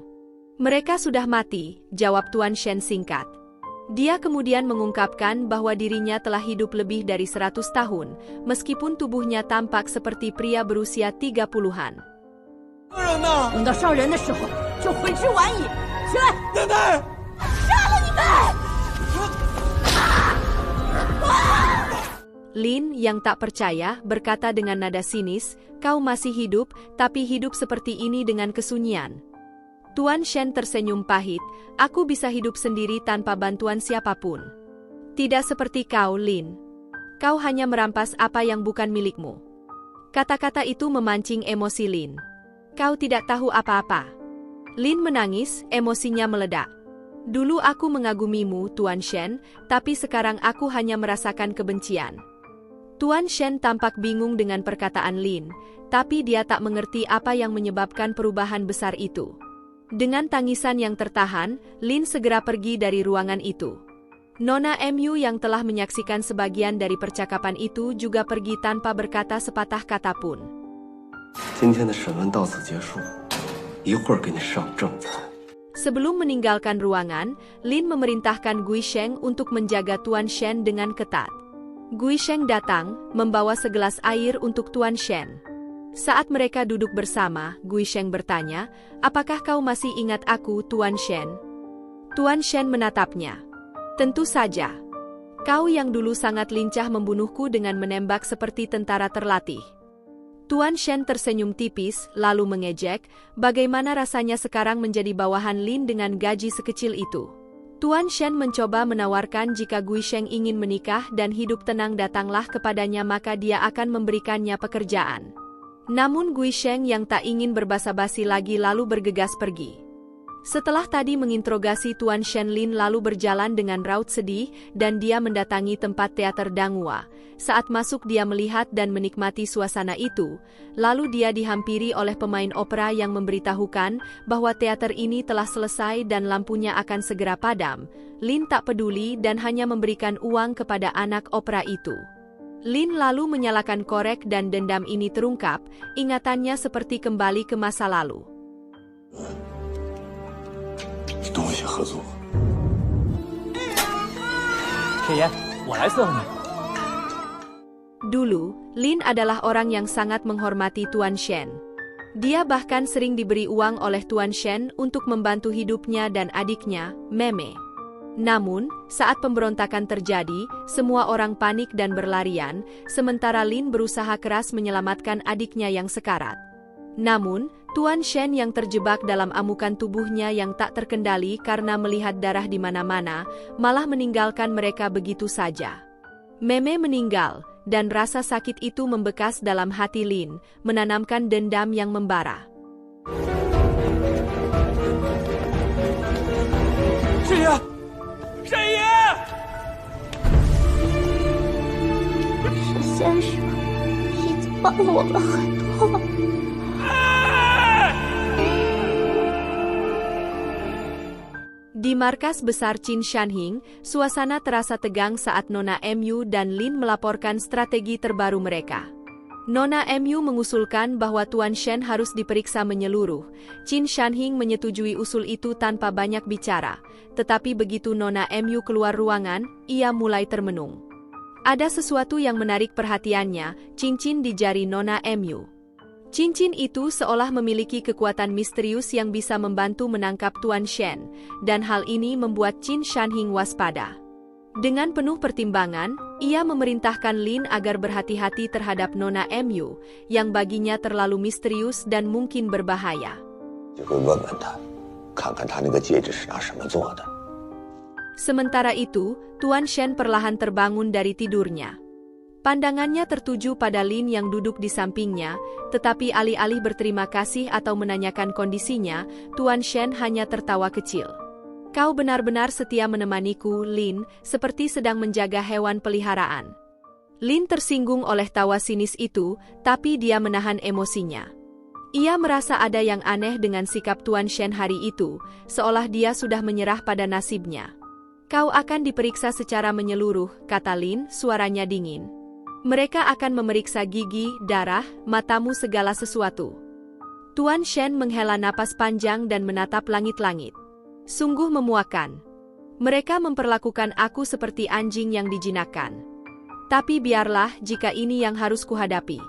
Mereka sudah mati, jawab Tuan Shen singkat. Dia kemudian mengungkapkan bahwa dirinya telah hidup lebih dari 100 tahun, meskipun tubuhnya tampak seperti pria berusia 30-an. Lin yang tak percaya berkata dengan nada sinis, "Kau masih hidup, tapi hidup seperti ini dengan kesunyian." Tuan Shen tersenyum pahit, "Aku bisa hidup sendiri tanpa bantuan siapapun. Tidak seperti kau, Lin. Kau hanya merampas apa yang bukan milikmu." Kata-kata itu memancing emosi Lin. "Kau tidak tahu apa-apa." Lin menangis, emosinya meledak. "Dulu aku mengagumimu, Tuan Shen, tapi sekarang aku hanya merasakan kebencian." Tuan Shen tampak bingung dengan perkataan Lin, tapi dia tak mengerti apa yang menyebabkan perubahan besar itu. Dengan tangisan yang tertahan, Lin segera pergi dari ruangan itu. Nona Mu yang telah menyaksikan sebagian dari percakapan itu juga pergi tanpa berkata sepatah kata pun. Sebelum meninggalkan ruangan, Lin memerintahkan Gui Sheng untuk menjaga Tuan Shen dengan ketat. Gui Sheng datang, membawa segelas air untuk Tuan Shen. Saat mereka duduk bersama, Gui Sheng bertanya, "Apakah kau masih ingat aku, Tuan Shen?" Tuan Shen menatapnya. "Tentu saja. Kau yang dulu sangat lincah membunuhku dengan menembak seperti tentara terlatih." Tuan Shen tersenyum tipis, lalu mengejek, "Bagaimana rasanya sekarang menjadi bawahan Lin dengan gaji sekecil itu?" Tuan Shen mencoba menawarkan jika Gui Sheng ingin menikah dan hidup tenang datanglah kepadanya maka dia akan memberikannya pekerjaan. Namun Gui Sheng yang tak ingin berbasa-basi lagi lalu bergegas pergi. Setelah tadi menginterogasi Tuan Shen, Lin lalu berjalan dengan raut sedih dan dia mendatangi tempat teater Danghua. Saat masuk dia melihat dan menikmati suasana itu, lalu dia dihampiri oleh pemain opera yang memberitahukan bahwa teater ini telah selesai dan lampunya akan segera padam. Lin tak peduli dan hanya memberikan uang kepada anak opera itu. Lin lalu menyalakan korek dan dendam ini terungkap, ingatannya seperti kembali ke masa lalu. Dulu, Lin adalah orang yang sangat menghormati Tuan Shen. Dia bahkan sering diberi uang oleh Tuan Shen untuk membantu hidupnya dan adiknya, Meme. Namun, saat pemberontakan terjadi, semua orang panik dan berlarian, sementara Lin berusaha keras menyelamatkan adiknya yang sekarat. Namun, Tuan Shen yang terjebak dalam amukan tubuhnya yang tak terkendali karena melihat darah di mana-mana, malah meninggalkan mereka begitu saja. Meme meninggal, dan rasa sakit itu membekas dalam hati Lin, menanamkan dendam yang membara. Di markas besar Qin Shanhing, suasana terasa tegang saat Nona Mu dan Lin melaporkan strategi terbaru mereka. Nona Mu mengusulkan bahwa Tuan Shen harus diperiksa menyeluruh. Qin Shanhing menyetujui usul itu tanpa banyak bicara, tetapi begitu Nona Mu keluar ruangan, ia mulai termenung. Ada sesuatu yang menarik perhatiannya, cincin di jari Nona Mu. Cincin itu seolah memiliki kekuatan misterius yang bisa membantu menangkap Tuan Shen, dan hal ini membuat Qin Shanhing waspada. Dengan penuh pertimbangan, ia memerintahkan Lin agar berhati-hati terhadap Nona Mu, yang baginya terlalu misterius dan mungkin berbahaya. Sementara itu, Tuan Shen perlahan terbangun dari tidurnya. Pandangannya tertuju pada Lin yang duduk di sampingnya, tetapi alih-alih berterima kasih atau menanyakan kondisinya, Tuan Shen hanya tertawa kecil. Kau benar-benar setia menemaniku, Lin, seperti sedang menjaga hewan peliharaan. Lin tersinggung oleh tawa sinis itu, tapi dia menahan emosinya. Ia merasa ada yang aneh dengan sikap Tuan Shen hari itu, seolah dia sudah menyerah pada nasibnya. Kau akan diperiksa secara menyeluruh, kata Lin, suaranya dingin. Mereka akan memeriksa gigi, darah, matamu, segala sesuatu. Tuan Shen menghela napas panjang dan menatap langit-langit. Sungguh memuakan. Mereka memperlakukan aku seperti anjing yang dijinakkan. Tapi biarlah jika ini yang harus kuhadapi.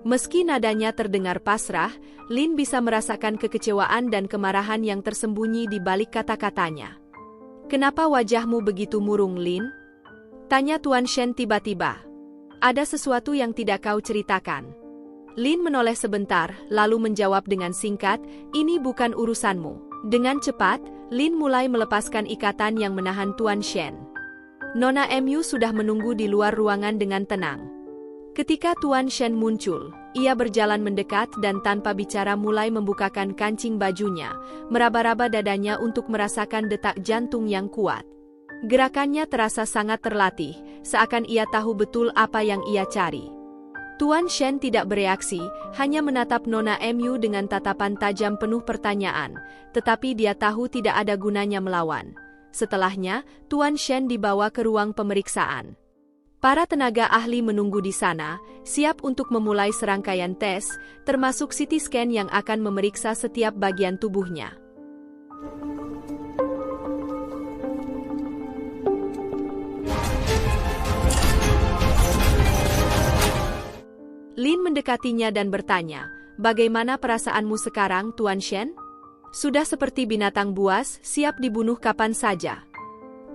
Meski nadanya terdengar pasrah, Lin bisa merasakan kekecewaan dan kemarahan yang tersembunyi di balik kata-katanya. Kenapa wajahmu begitu murung, Lin? Tanya Tuan Shen tiba-tiba. Ada sesuatu yang tidak kau ceritakan. Lin menoleh sebentar, lalu menjawab dengan singkat, ini bukan urusanmu. Dengan cepat, Lin mulai melepaskan ikatan yang menahan Tuan Shen. Nona Mu sudah menunggu di luar ruangan dengan tenang. Ketika Tuan Shen muncul, ia berjalan mendekat dan tanpa bicara mulai membukakan kancing bajunya, meraba-raba dadanya untuk merasakan detak jantung yang kuat. Gerakannya terasa sangat terlatih, seakan ia tahu betul apa yang ia cari. Tuan Shen tidak bereaksi, hanya menatap Nona Mu dengan tatapan tajam penuh pertanyaan, tetapi dia tahu tidak ada gunanya melawan. Setelahnya, Tuan Shen dibawa ke ruang pemeriksaan. Para tenaga ahli menunggu di sana, siap untuk memulai serangkaian tes, termasuk CT scan yang akan memeriksa setiap bagian tubuhnya. Lin mendekatinya dan bertanya, bagaimana perasaanmu sekarang, Tuan Shen? Sudah seperti binatang buas, siap dibunuh kapan saja.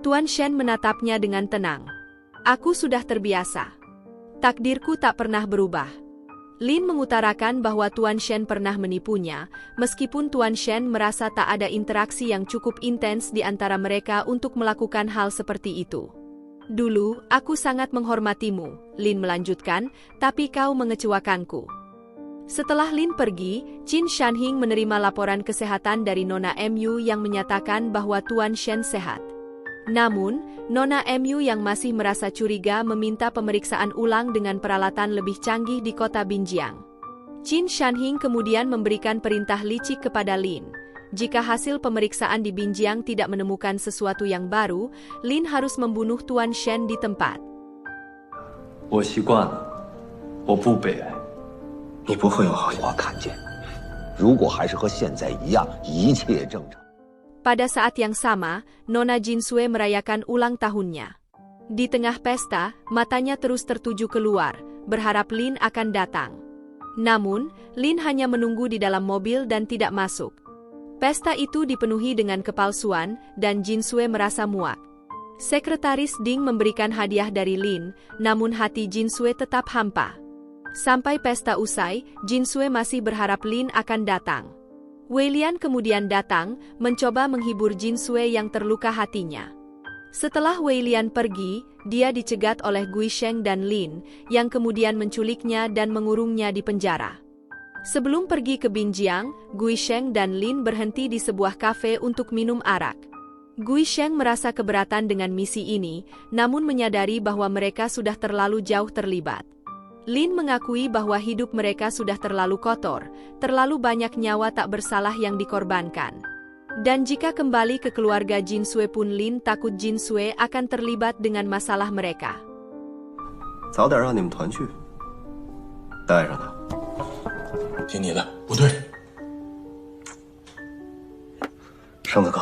Tuan Shen menatapnya dengan tenang. Aku sudah terbiasa. Takdirku tak pernah berubah. Lin mengutarakan bahwa Tuan Shen pernah menipunya, meskipun Tuan Shen merasa tak ada interaksi yang cukup intens di antara mereka untuk melakukan hal seperti itu. Dulu, aku sangat menghormatimu, Lin melanjutkan, tapi kau mengecewakanku. Setelah Lin pergi, Qin Shanhing menerima laporan kesehatan dari Nona Mu yang menyatakan bahwa Tuan Shen sehat. Namun, Nona Mu yang masih merasa curiga meminta pemeriksaan ulang dengan peralatan lebih canggih di kota Binjiang. Qin Shanhing kemudian memberikan perintah licik kepada Lin. Jika hasil pemeriksaan di Binjiang tidak menemukan sesuatu yang baru, Lin harus membunuh Tuan Shen di tempat. Pada saat yang sama, Nona Jinsue merayakan ulang tahunnya. Di tengah pesta, matanya terus tertuju keluar, berharap Lin akan datang. Namun, Lin hanya menunggu di dalam mobil dan tidak masuk. Pesta itu dipenuhi dengan kepalsuan, dan Jinsue merasa muak. Sekretaris Ding memberikan hadiah dari Lin, namun hati Jinsue tetap hampa. Sampai pesta usai, Jinsue masih berharap Lin akan datang. Weilian kemudian datang, mencoba menghibur Jinsue yang terluka hatinya. Setelah Weilian pergi, dia dicegat oleh Guisheng dan Lin, yang kemudian menculiknya dan mengurungnya di penjara. Sebelum pergi ke Binjiang, Guisheng dan Lin berhenti di sebuah kafe untuk minum arak. Guisheng merasa keberatan dengan misi ini, namun menyadari bahwa mereka sudah terlalu jauh terlibat. Lin mengakui bahwa hidup mereka sudah terlalu kotor, terlalu banyak nyawa tak bersalah yang dikorbankan. Dan jika kembali ke keluarga Jinsue pun Lin takut Jinsue akan terlibat dengan masalah mereka. 早点让你们团聚，带上他。 听你的，不对。生子哥，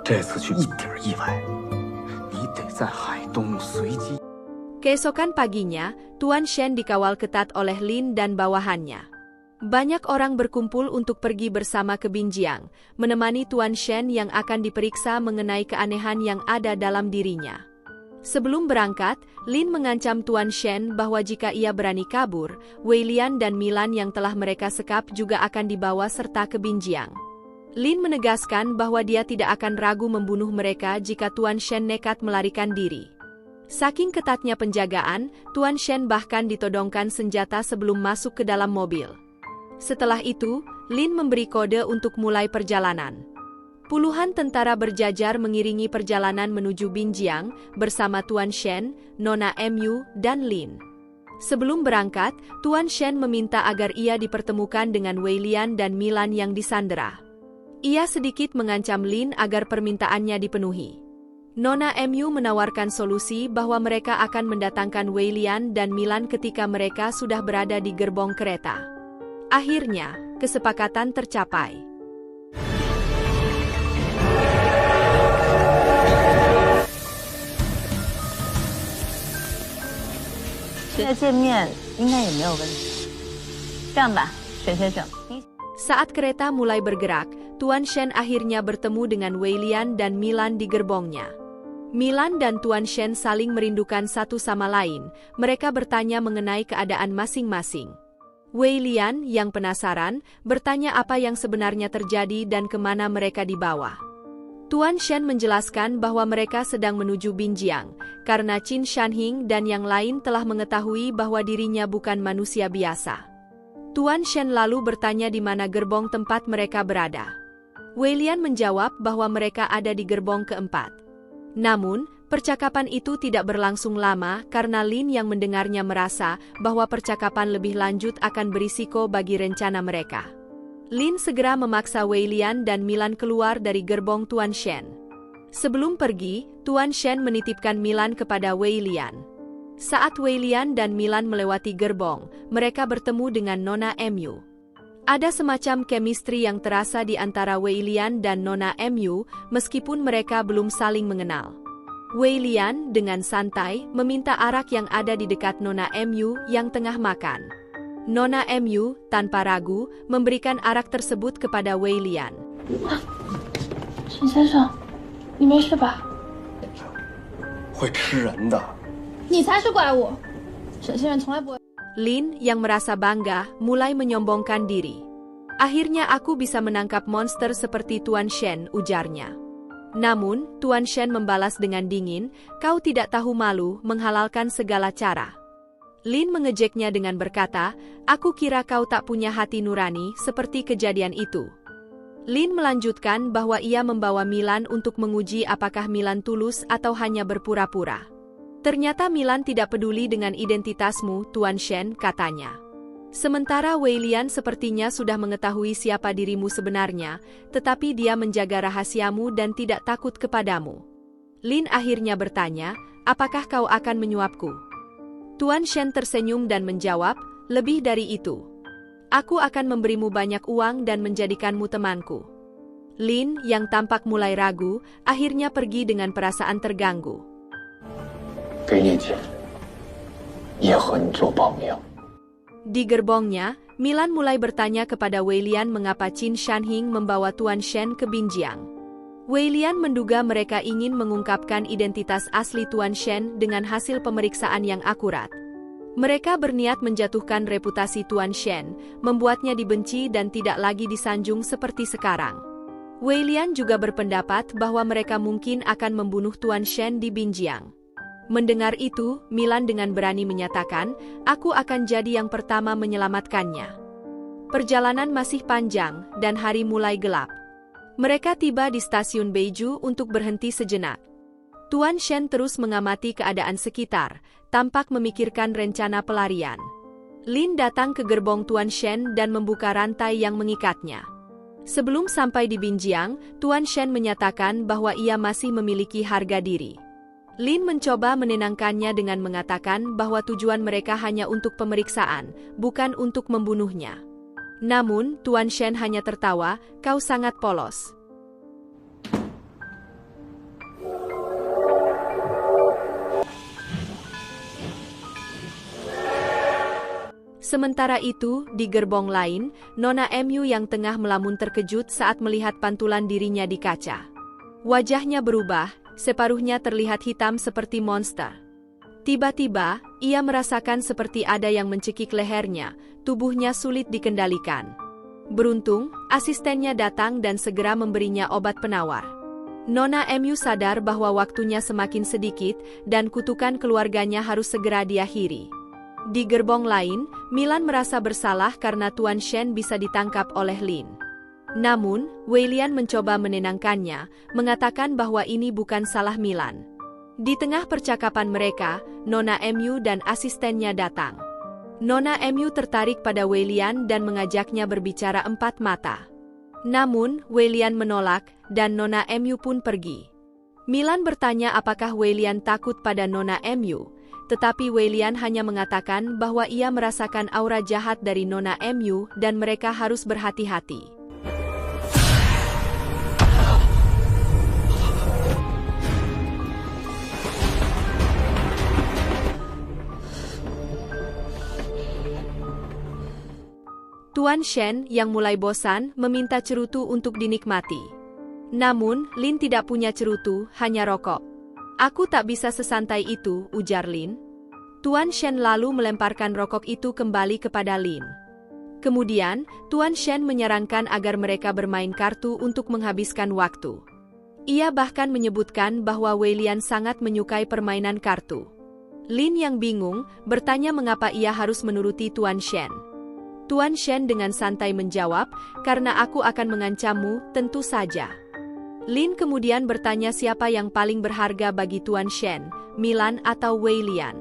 这次去一点意外，你得在海东随机。 Keesokan paginya, Tuan Shen dikawal ketat oleh Lin dan bawahannya. Banyak orang berkumpul untuk pergi bersama ke Binjiang, menemani Tuan Shen yang akan diperiksa mengenai keanehan yang ada dalam dirinya. Sebelum berangkat, Lin mengancam Tuan Shen bahwa jika ia berani kabur, Wei Lian dan Milan yang telah mereka sekap juga akan dibawa serta ke Binjiang. Lin menegaskan bahwa dia tidak akan ragu membunuh mereka jika Tuan Shen nekat melarikan diri. Saking ketatnya penjagaan, Tuan Shen bahkan ditodongkan senjata sebelum masuk ke dalam mobil. Setelah itu, Lin memberi kode untuk mulai perjalanan. Puluhan tentara berjajar mengiringi perjalanan menuju Binjiang bersama Tuan Shen, Nona Mu, dan Lin. Sebelum berangkat, Tuan Shen meminta agar ia dipertemukan dengan Wei Lian dan Milan yang disandera. Ia sedikit mengancam Lin agar permintaannya dipenuhi. Nona Mu menawarkan solusi bahwa mereka akan mendatangkan Wei Lian dan Milan ketika mereka sudah berada di gerbong kereta. Akhirnya, kesepakatan tercapai. Saat kereta mulai bergerak, Tuan Shen akhirnya bertemu dengan Wei Lian dan Milan di gerbongnya. Milan dan Tuan Shen saling merindukan satu sama lain, mereka bertanya mengenai keadaan masing-masing. Wei Lian yang penasaran bertanya apa yang sebenarnya terjadi dan kemana mereka dibawa. Tuan Shen menjelaskan bahwa mereka sedang menuju Binjiang, karena Qin Shanhing dan yang lain telah mengetahui bahwa dirinya bukan manusia biasa. Tuan Shen lalu bertanya di mana gerbong tempat mereka berada. Wei Lian menjawab bahwa mereka ada di gerbong keempat. Namun, percakapan itu tidak berlangsung lama karena Lin yang mendengarnya merasa bahwa percakapan lebih lanjut akan berisiko bagi rencana mereka. Lin segera memaksa Wei Lian dan Milan keluar dari gerbong Tuan Shen. Sebelum pergi, Tuan Shen menitipkan Milan kepada Wei Lian. Saat Wei Lian dan Milan melewati gerbong, mereka bertemu dengan Nona Mu. Ada semacam chemistry yang terasa di antara Wei Lian dan Nona Mu, meskipun mereka belum saling mengenal. Wei Lian dengan santai meminta arak yang ada di dekat Nona Mu yang tengah makan. Nona Mu tanpa ragu memberikan arak tersebut kepada Wei Lian. Shen先生，你没事吧？会吃人的。你才是怪物，沈先生从来不会。 Lin yang merasa bangga mulai menyombongkan diri. Akhirnya aku bisa menangkap monster seperti Tuan Shen, ujarnya. Namun, Tuan Shen membalas dengan dingin, kau tidak tahu malu menghalalkan segala cara. Lin mengejeknya dengan berkata, aku kira kau tak punya hati nurani seperti kejadian itu. Lin melanjutkan bahwa ia membawa Milan untuk menguji apakah Milan tulus atau hanya berpura-pura. Ternyata Milan tidak peduli dengan identitasmu, Tuan Shen, katanya. Sementara Wei Lian sepertinya sudah mengetahui siapa dirimu sebenarnya, tetapi dia menjaga rahasiamu dan tidak takut kepadamu. Lin akhirnya bertanya, apakah kau akan menyuapku? Tuan Shen tersenyum dan menjawab, lebih dari itu. Aku akan memberimu banyak uang dan menjadikanmu temanku. Lin, yang tampak mulai ragu, akhirnya pergi dengan perasaan terganggu. 给你钱，也和你做保命。 Di gerbongnya, Milan mulai bertanya kepada Wei Lian mengapa Qin Shanhing membawa Tuan Shen ke Binjiang. Wei Lian menduga mereka ingin mengungkapkan identitas asli Tuan Shen dengan hasil pemeriksaan yang akurat. Mereka berniat menjatuhkan reputasi Tuan Shen, membuatnya dibenci dan tidak lagi disanjung seperti sekarang. Wei Lian juga berpendapat bahwa mereka mungkin akan membunuh Tuan Shen di Binjiang. Mendengar itu, Milan dengan berani menyatakan, aku akan jadi yang pertama menyelamatkannya. Perjalanan masih panjang, dan hari mulai gelap. Mereka tiba di stasiun Beiju untuk berhenti sejenak. Tuan Shen terus mengamati keadaan sekitar, tampak memikirkan rencana pelarian. Lin datang ke gerbong Tuan Shen dan membuka rantai yang mengikatnya. Sebelum sampai di Binjiang, Tuan Shen menyatakan bahwa ia masih memiliki harga diri. Lin mencoba menenangkannya dengan mengatakan bahwa tujuan mereka hanya untuk pemeriksaan, bukan untuk membunuhnya. Namun, Tuan Shen hanya tertawa, kau sangat polos. Sementara itu, di gerbong lain, Nona MU yang tengah melamun terkejut saat melihat pantulan dirinya di kaca. Wajahnya berubah, separuhnya terlihat hitam seperti monster. Tiba-tiba, ia merasakan seperti ada yang mencekik lehernya, tubuhnya sulit dikendalikan. Beruntung, asistennya datang dan segera memberinya obat penawar. Nona MU sadar bahwa waktunya semakin sedikit dan kutukan keluarganya harus segera diakhiri. Di gerbong lain, Milan merasa bersalah karena Tuan Shen bisa ditangkap oleh Lin. Namun, Weilian mencoba menenangkannya, mengatakan bahwa ini bukan salah Milan. Di tengah percakapan mereka, Nona MU dan asistennya datang. Nona MU tertarik pada Weilian dan mengajaknya berbicara empat mata. Namun, Weilian menolak, dan Nona MU pun pergi. Milan bertanya apakah Weilian takut pada Nona MU, tetapi Weilian hanya mengatakan bahwa ia merasakan aura jahat dari Nona MU dan mereka harus berhati-hati. Tuan Shen yang mulai bosan meminta cerutu untuk dinikmati. Namun, Lin tidak punya cerutu, hanya rokok. Aku tak bisa sesantai itu, ujar Lin. Tuan Shen lalu melemparkan rokok itu kembali kepada Lin. Kemudian, Tuan Shen menyarankan agar mereka bermain kartu untuk menghabiskan waktu. Ia bahkan menyebutkan bahwa Weilian sangat menyukai permainan kartu. Lin yang bingung, bertanya mengapa ia harus menuruti Tuan Shen. Tuan Shen dengan santai menjawab, karena aku akan mengancammu, tentu saja. Lin kemudian bertanya siapa yang paling berharga bagi Tuan Shen, Milan atau Weilian.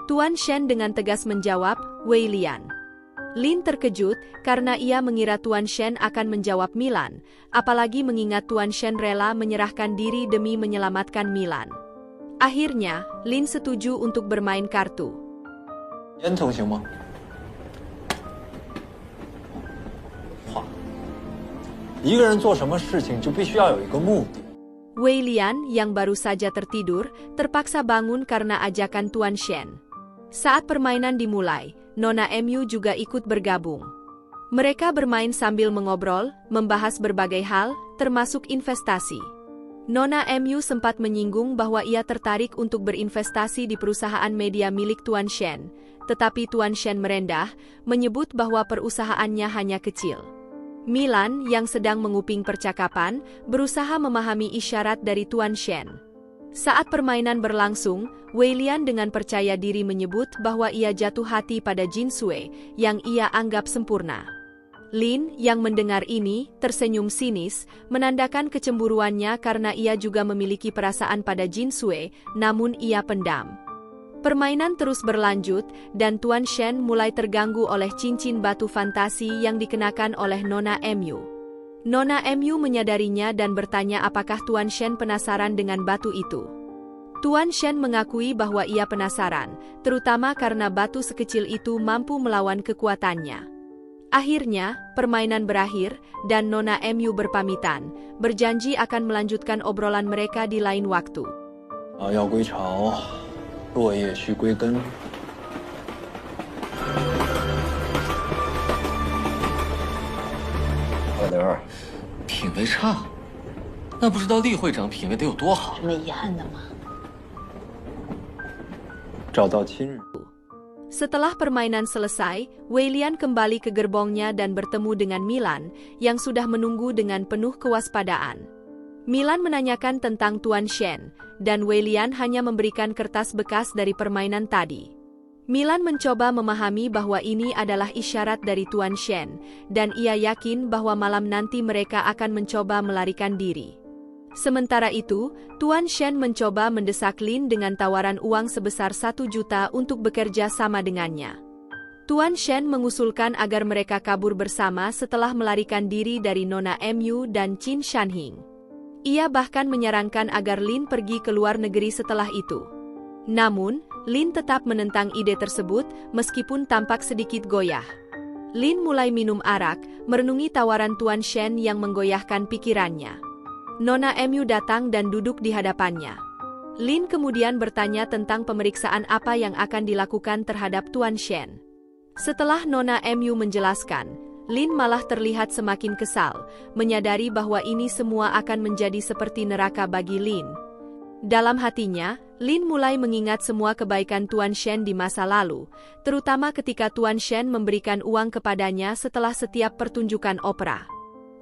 Tuan Shen dengan tegas menjawab, Weilian. Lin terkejut karena ia mengira Tuan Shen akan menjawab Milan, apalagi mengingat Tuan Shen rela menyerahkan diri demi menyelamatkan Milan. Akhirnya, Lin setuju untuk bermain kartu. 烟头行吗？ 一个人做什么事情就必须要有一个目的。 Weilian yang baru saja tertidur, terpaksa bangun karena ajakan Tuan Shen. Saat permainan dimulai, Nona MU juga ikut bergabung. Mereka bermain sambil mengobrol, membahas berbagai hal, termasuk investasi. Nona MU sempat menyinggung bahwa ia tertarik untuk berinvestasi di perusahaan media milik Tuan Shen, tetapi Tuan Shen merendah, menyebut bahwa perusahaannya hanya kecil. Milan yang sedang menguping percakapan, berusaha memahami isyarat dari Tuan Shen. Saat permainan berlangsung, Weilian dengan percaya diri menyebut bahwa ia jatuh hati pada Jin Sui, yang ia anggap sempurna. Lin yang mendengar ini, tersenyum sinis, menandakan kecemburuannya karena ia juga memiliki perasaan pada Jin Sui, namun ia pendam. Permainan terus berlanjut, dan Tuan Shen mulai terganggu oleh cincin batu fantasi yang dikenakan oleh Nona MU. Nona MU menyadarinya dan bertanya apakah Tuan Shen penasaran dengan batu itu. Tuan Shen mengakui bahwa ia penasaran, terutama karena batu sekecil itu mampu melawan kekuatannya. Akhirnya, permainan berakhir, dan Nona MU berpamitan, berjanji akan melanjutkan obrolan mereka di lain waktu. 要归巢 落叶须归根。阿德，品味差，那不知道厉会长品味得有多好。什么遗憾的吗？ 找到亲人。 Setelah permainan selesai, Weilian kembali ke gerbongnya dan bertemu dengan Milan, yang sudah menunggu dengan penuh kewaspadaan. Milan menanyakan tentang Tuan Shen, dan Weilian hanya memberikan kertas bekas dari permainan tadi. Milan mencoba memahami bahwa ini adalah isyarat dari Tuan Shen, dan ia yakin bahwa malam nanti mereka akan mencoba melarikan diri. Sementara itu, Tuan Shen mencoba mendesak Lin dengan tawaran uang sebesar 1 juta untuk bekerja sama dengannya. Tuan Shen mengusulkan agar mereka kabur bersama setelah melarikan diri dari Nona MU dan Qin Shanhing. Ia bahkan menyarankan agar Lin pergi ke luar negeri setelah itu. Namun, Lin tetap menentang ide tersebut meskipun tampak sedikit goyah. Lin mulai minum arak, merenungi tawaran Tuan Shen yang menggoyahkan pikirannya. Nona MU datang dan duduk di hadapannya. Lin kemudian bertanya tentang pemeriksaan apa yang akan dilakukan terhadap Tuan Shen. Setelah Nona Mu menjelaskan, Lin malah terlihat semakin kesal, menyadari bahwa ini semua akan menjadi seperti neraka bagi Lin. Dalam hatinya, Lin mulai mengingat semua kebaikan Tuan Shen di masa lalu, terutama ketika Tuan Shen memberikan uang kepadanya setelah setiap pertunjukan opera.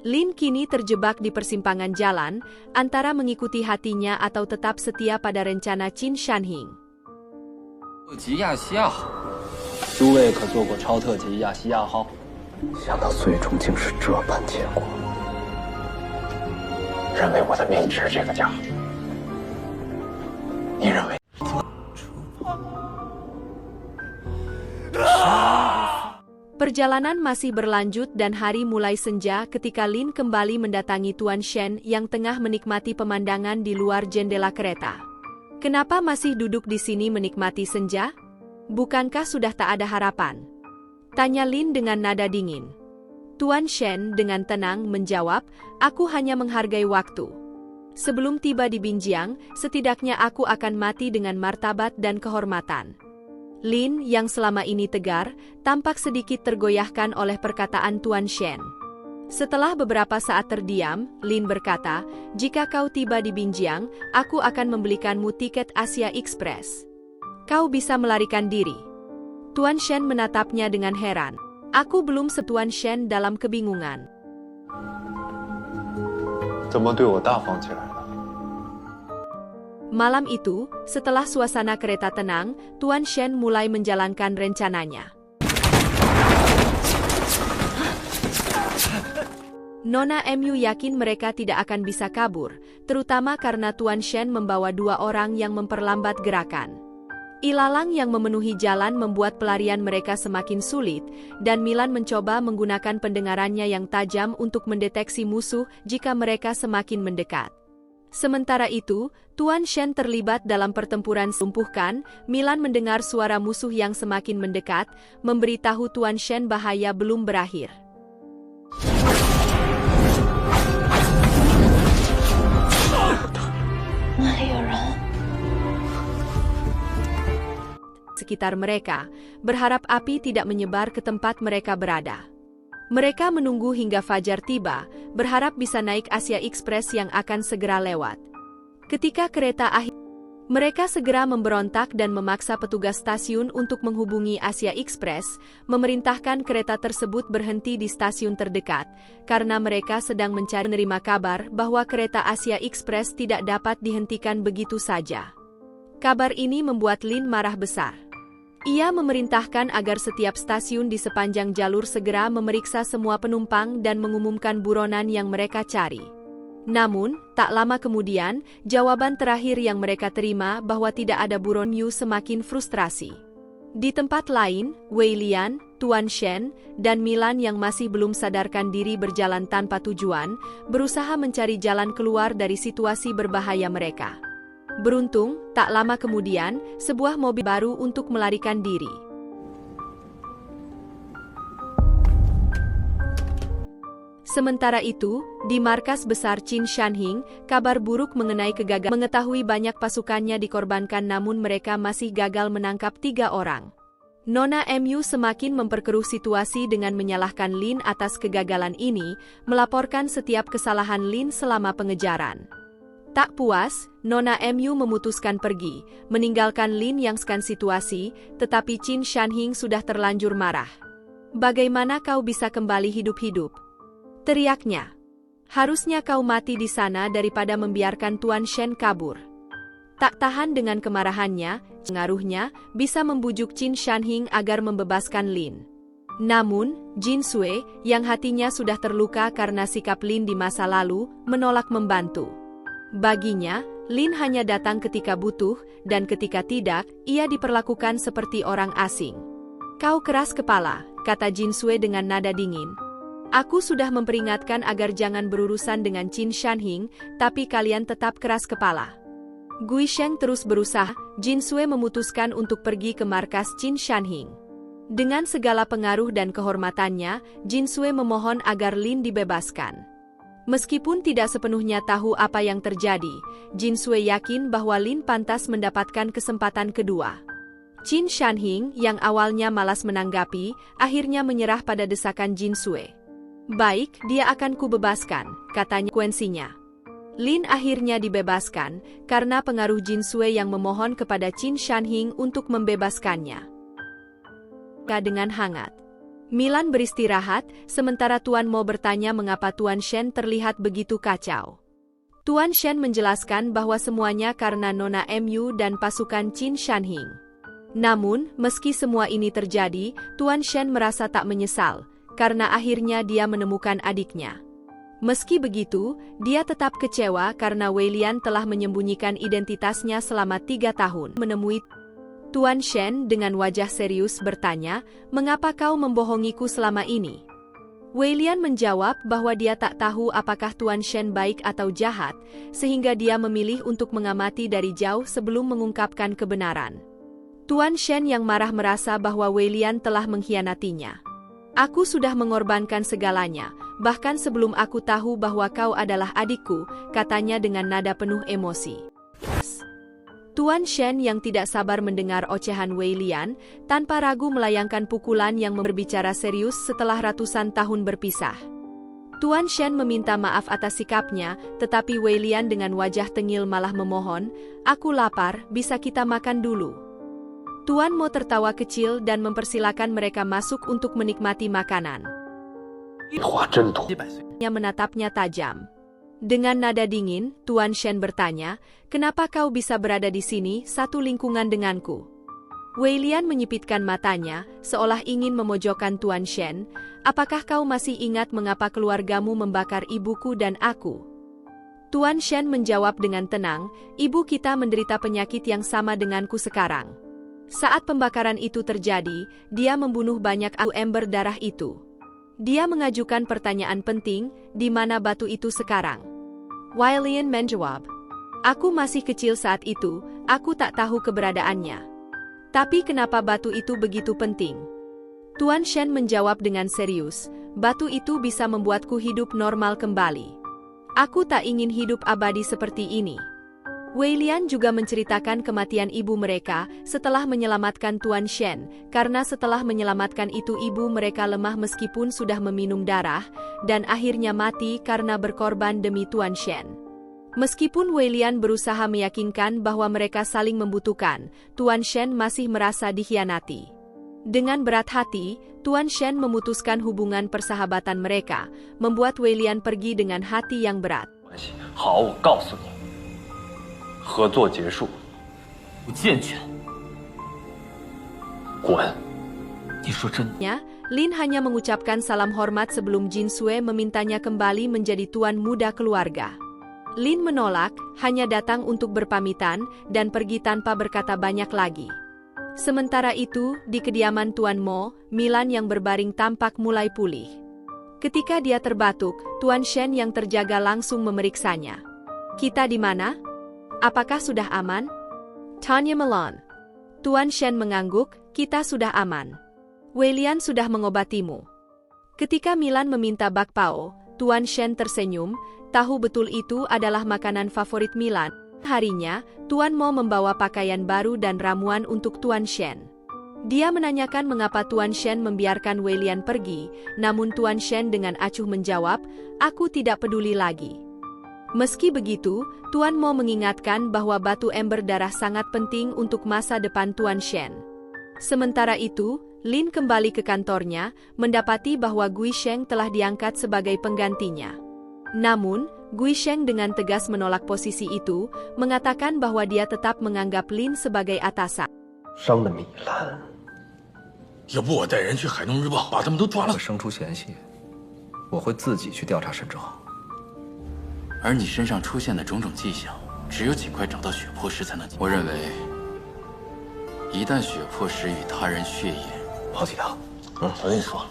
Lin kini terjebak di persimpangan jalan, antara mengikuti hatinya atau tetap setia pada rencana Qin Shanhing. 级亚细亚号，诸位可坐过超特级亚细亚号？想到最终竟是这般结果，认为我的命值这个价，你认为？ Perjalanan masih berlanjut dan hari mulai senja ketika Lin kembali mendatangi Tuan Shen yang tengah menikmati pemandangan di luar jendela kereta. Kenapa masih duduk di sini menikmati senja? Bukankah sudah tak ada harapan? Tanya Lin dengan nada dingin. Tuan Shen dengan tenang menjawab, aku hanya menghargai waktu. Sebelum tiba di Binjiang, setidaknya aku akan mati dengan martabat dan kehormatan. Lin yang selama ini tegar, tampak sedikit tergoyahkan oleh perkataan Tuan Shen. Setelah beberapa saat terdiam, Lin berkata, jika kau tiba di Binjiang, aku akan membelikanmu tiket Asia Express. Kau bisa melarikan diri. Tuan Shen menatapnya dengan heran. Aku belum setuan Shen dalam kebingungan. 怎么对我大方起来了？ Malam itu, setelah suasana kereta tenang, Tuan Shen mulai menjalankan rencananya. Nona Mu yakin mereka tidak akan bisa kabur, terutama karena Tuan Shen membawa 2 orang yang memperlambat gerakan. Ilalang yang memenuhi jalan membuat pelarian mereka semakin sulit, dan Milan mencoba menggunakan pendengarannya yang tajam untuk mendeteksi musuh jika mereka semakin mendekat. Sementara itu, Tuan Shen terlibat dalam pertempuran lumpuhkan. Milan mendengar suara musuh yang semakin mendekat, memberitahu Tuan Shen bahaya belum berakhir. Sekitar mereka, berharap api tidak menyebar ke tempat mereka berada. Mereka menunggu hingga fajar tiba, berharap bisa naik Asia Express yang akan segera lewat. Ketika kereta akhir, mereka segera memberontak dan memaksa petugas stasiun untuk menghubungi Asia Express, memerintahkan kereta tersebut berhenti di stasiun terdekat, karena mereka sedang menerima kabar bahwa kereta Asia Express tidak dapat dihentikan begitu saja. Kabar ini membuat Lin marah besar. Ia memerintahkan agar setiap stasiun di sepanjang jalur segera memeriksa semua penumpang dan mengumumkan buronan yang mereka cari. Namun, tak lama kemudian, jawaban terakhir yang mereka terima bahwa tidak ada buron. Mu semakin frustrasi. Di tempat lain, Wei Lian, Tuan Shen, dan Milan yang masih belum sadarkan diri berjalan tanpa tujuan, berusaha mencari jalan keluar dari situasi berbahaya mereka. Beruntung, tak lama kemudian, sebuah mobil baru untuk melarikan diri. Sementara itu, di markas besar Qin Shanhing, kabar buruk mengenai kegagalan mengetahui banyak pasukannya dikorbankan namun mereka masih gagal menangkap 3 orang. Nona Mu semakin memperkeruh situasi dengan menyalahkan Lin atas kegagalan ini, melaporkan setiap kesalahan Lin selama pengejaran. Tak puas, Nona Mu memutuskan pergi, meninggalkan Lin yang skan situasi, tetapi Qin Shanhing sudah terlanjur marah. Bagaimana kau bisa kembali hidup-hidup? Teriaknya. Harusnya kau mati di sana daripada membiarkan Tuan Shen kabur. Tak tahan dengan kemarahannya, pengaruhnya bisa membujuk Qin Shanhing agar membebaskan Lin. Namun, Jin Sui, yang hatinya sudah terluka karena sikap Lin di masa lalu, menolak membantu. Baginya, Lin hanya datang ketika butuh, dan ketika tidak, ia diperlakukan seperti orang asing. Kau keras kepala, kata Jin Sui dengan nada dingin. Aku sudah memperingatkan agar jangan berurusan dengan Qin Shanhing, tapi kalian tetap keras kepala. Gui Sheng terus berusaha, Jin Sui memutuskan untuk pergi ke markas Qin Shanhing. Dengan segala pengaruh dan kehormatannya, Jin Sui memohon agar Lin dibebaskan. Meskipun tidak sepenuhnya tahu apa yang terjadi, Jin Sui yakin bahwa Lin pantas mendapatkan kesempatan kedua. Qin Shanhing yang awalnya malas menanggapi, akhirnya menyerah pada desakan Jin Sui. Baik, dia akan kubebaskan, katanya konsekuensinya. Lin akhirnya dibebaskan, karena pengaruh Jin Sui yang memohon kepada Qin Shanhing untuk membebaskannya. Dengan hangat. Milan beristirahat, sementara Tuan Mo bertanya mengapa Tuan Shen terlihat begitu kacau. Tuan Shen menjelaskan bahwa semuanya karena Nona Mu dan pasukan Qin Shanhing. Namun, meski semua ini terjadi, Tuan Shen merasa tak menyesal, karena akhirnya dia menemukan adiknya. Meski begitu, dia tetap kecewa karena Wei Lian telah menyembunyikan identitasnya selama 3 tahun. Menemui Tuan Shen dengan wajah serius bertanya, "Mengapa kau membohongiku selama ini?" Wei Lian menjawab bahwa dia tak tahu apakah Tuan Shen baik atau jahat, sehingga dia memilih untuk mengamati dari jauh sebelum mengungkapkan kebenaran. Tuan Shen yang marah merasa bahwa Wei Lian telah mengkhianatinya. "Aku sudah mengorbankan segalanya, bahkan sebelum aku tahu bahwa kau adalah adikku," katanya dengan nada penuh emosi. Tuan Shen yang tidak sabar mendengar ocehan Wei Lian, tanpa ragu melayangkan pukulan yang berbicara serius setelah ratusan tahun berpisah. Tuan Shen meminta maaf atas sikapnya, tetapi Wei Lian dengan wajah tengil malah memohon, "Aku lapar, bisa kita makan dulu?" Tuan Mo tertawa kecil dan mempersilakan mereka masuk untuk menikmati makanan. Dia menatapnya tajam. Dengan nada dingin, Tuan Shen bertanya, "Kenapa kau bisa berada di sini, satu lingkungan denganku?" Wei Lian menyipitkan matanya, seolah ingin memojokkan Tuan Shen. "Apakah kau masih ingat mengapa keluargamu membakar ibuku dan aku?" Tuan Shen menjawab dengan tenang, "Ibu kita menderita penyakit yang sama denganku sekarang. Saat pembakaran itu terjadi, dia membunuh banyak ember darah itu." Dia mengajukan pertanyaan penting, di mana batu itu sekarang? Wei Lian menjawab, "Aku masih kecil saat itu, aku tak tahu keberadaannya. Tapi kenapa batu itu begitu penting?" Tuan Shen menjawab dengan serius, "Batu itu bisa membuatku hidup normal kembali. Aku tak ingin hidup abadi seperti ini." Wei Lian juga menceritakan kematian ibu mereka setelah menyelamatkan Tuan Shen, karena setelah menyelamatkan itu ibu mereka lemah meskipun sudah meminum darah, dan akhirnya mati karena berkorban demi Tuan Shen. Meskipun Wei Lian berusaha meyakinkan bahwa mereka saling membutuhkan, Tuan Shen masih merasa dikhianati. Dengan berat hati, Tuan Shen memutuskan hubungan persahabatan mereka, membuat Wei Lian pergi dengan hati yang berat. 好，我告诉你，合作结束，不健全。滚！你说真的？ Lin hanya mengucapkan salam hormat sebelum Jin Sui memintanya kembali menjadi tuan muda keluarga. Lin menolak, hanya datang untuk berpamitan, dan pergi tanpa berkata banyak lagi. Sementara itu, di kediaman Tuan Mo, Milan yang berbaring tampak mulai pulih. Ketika dia terbatuk, Tuan Shen yang terjaga langsung memeriksanya. "Kita di mana? Apakah sudah aman?" Tanya Milan. Tuan Shen mengangguk, "Kita sudah aman. Wei Lian sudah mengobatimu." Ketika Milan meminta bakpao, Tuan Shen tersenyum, tahu betul itu adalah makanan favorit Milan. Harinya, Tuan Mo membawa pakaian baru dan ramuan untuk Tuan Shen. Dia menanyakan mengapa Tuan Shen membiarkan Wei Lian pergi, namun Tuan Shen dengan acuh menjawab, "Aku tidak peduli lagi." Meski begitu, Tuan Mo mengingatkan bahwa batu ember darah sangat penting untuk masa depan Tuan Shen. Sementara itu, Lin kembali ke kantornya, mendapati bahwa Gui Sheng telah diangkat sebagai penggantinya. Namun, Gui Sheng dengan tegas menolak posisi itu, mengatakan bahwa dia tetap menganggap Lin sebagai atasan. 伤了米兰，要不我带人去海东日报把他们都抓了。生出嫌隙，我会自己去调查沈志豪。而你身上出现的种种迹象，只有尽快找到血泊石才能。我认为，一旦血泊石与他人血液好几条，我跟你说，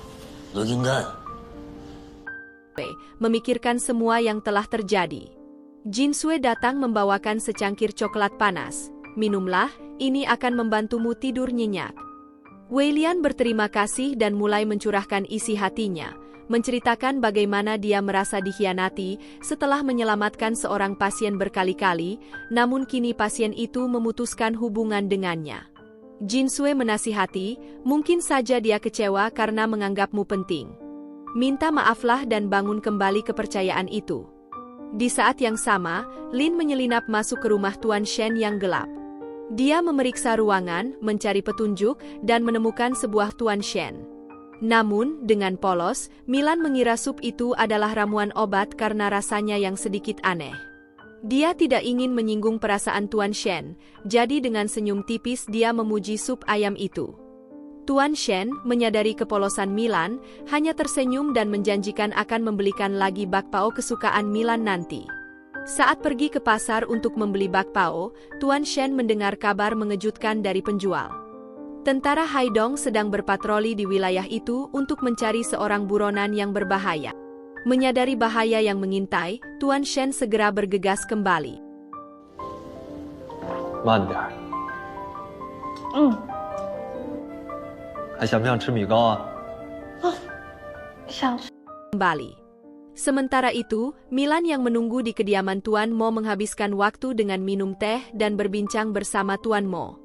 都应该。 memikirkan semua yang telah terjadi. Jin Sui datang membawakan secangkir coklat panas. "Minumlah, ini akan membantumu tidur nyenyak." Wei Lian berterima kasih dan mulai mencurahkan isi hatinya, menceritakan bagaimana dia merasa dikhianati setelah menyelamatkan seorang pasien berkali-kali, namun kini pasien itu memutuskan hubungan dengannya. Jinsue menasihati, mungkin saja dia kecewa karena menganggapmu penting. Minta maaflah dan bangun kembali kepercayaan itu. Di saat yang sama, Lin menyelinap masuk ke rumah Tuan Shen yang gelap. Dia memeriksa ruangan, mencari petunjuk, dan menemukan sebuah Tuan Shen. Namun, dengan polos, Milan mengira sup itu adalah ramuan obat karena rasanya yang sedikit aneh. Dia tidak ingin menyinggung perasaan Tuan Shen, jadi dengan senyum tipis dia memuji sup ayam itu. Tuan Shen, menyadari kepolosan Milan, hanya tersenyum dan menjanjikan akan membelikan lagi bakpao kesukaan Milan nanti. Saat pergi ke pasar untuk membeli bakpao, Tuan Shen mendengar kabar mengejutkan dari penjual. Tentara Haidong sedang berpatroli di wilayah itu untuk mencari seorang buronan yang berbahaya. Menyadari bahaya yang mengintai, Tuan Shen segera bergegas kembali. 慢点。还想不想吃米糕啊？想。 Kembali. Sementara itu, Milan yang menunggu di kediaman Tuan Mo menghabiskan waktu dengan minum teh dan berbincang bersama Tuan Mo.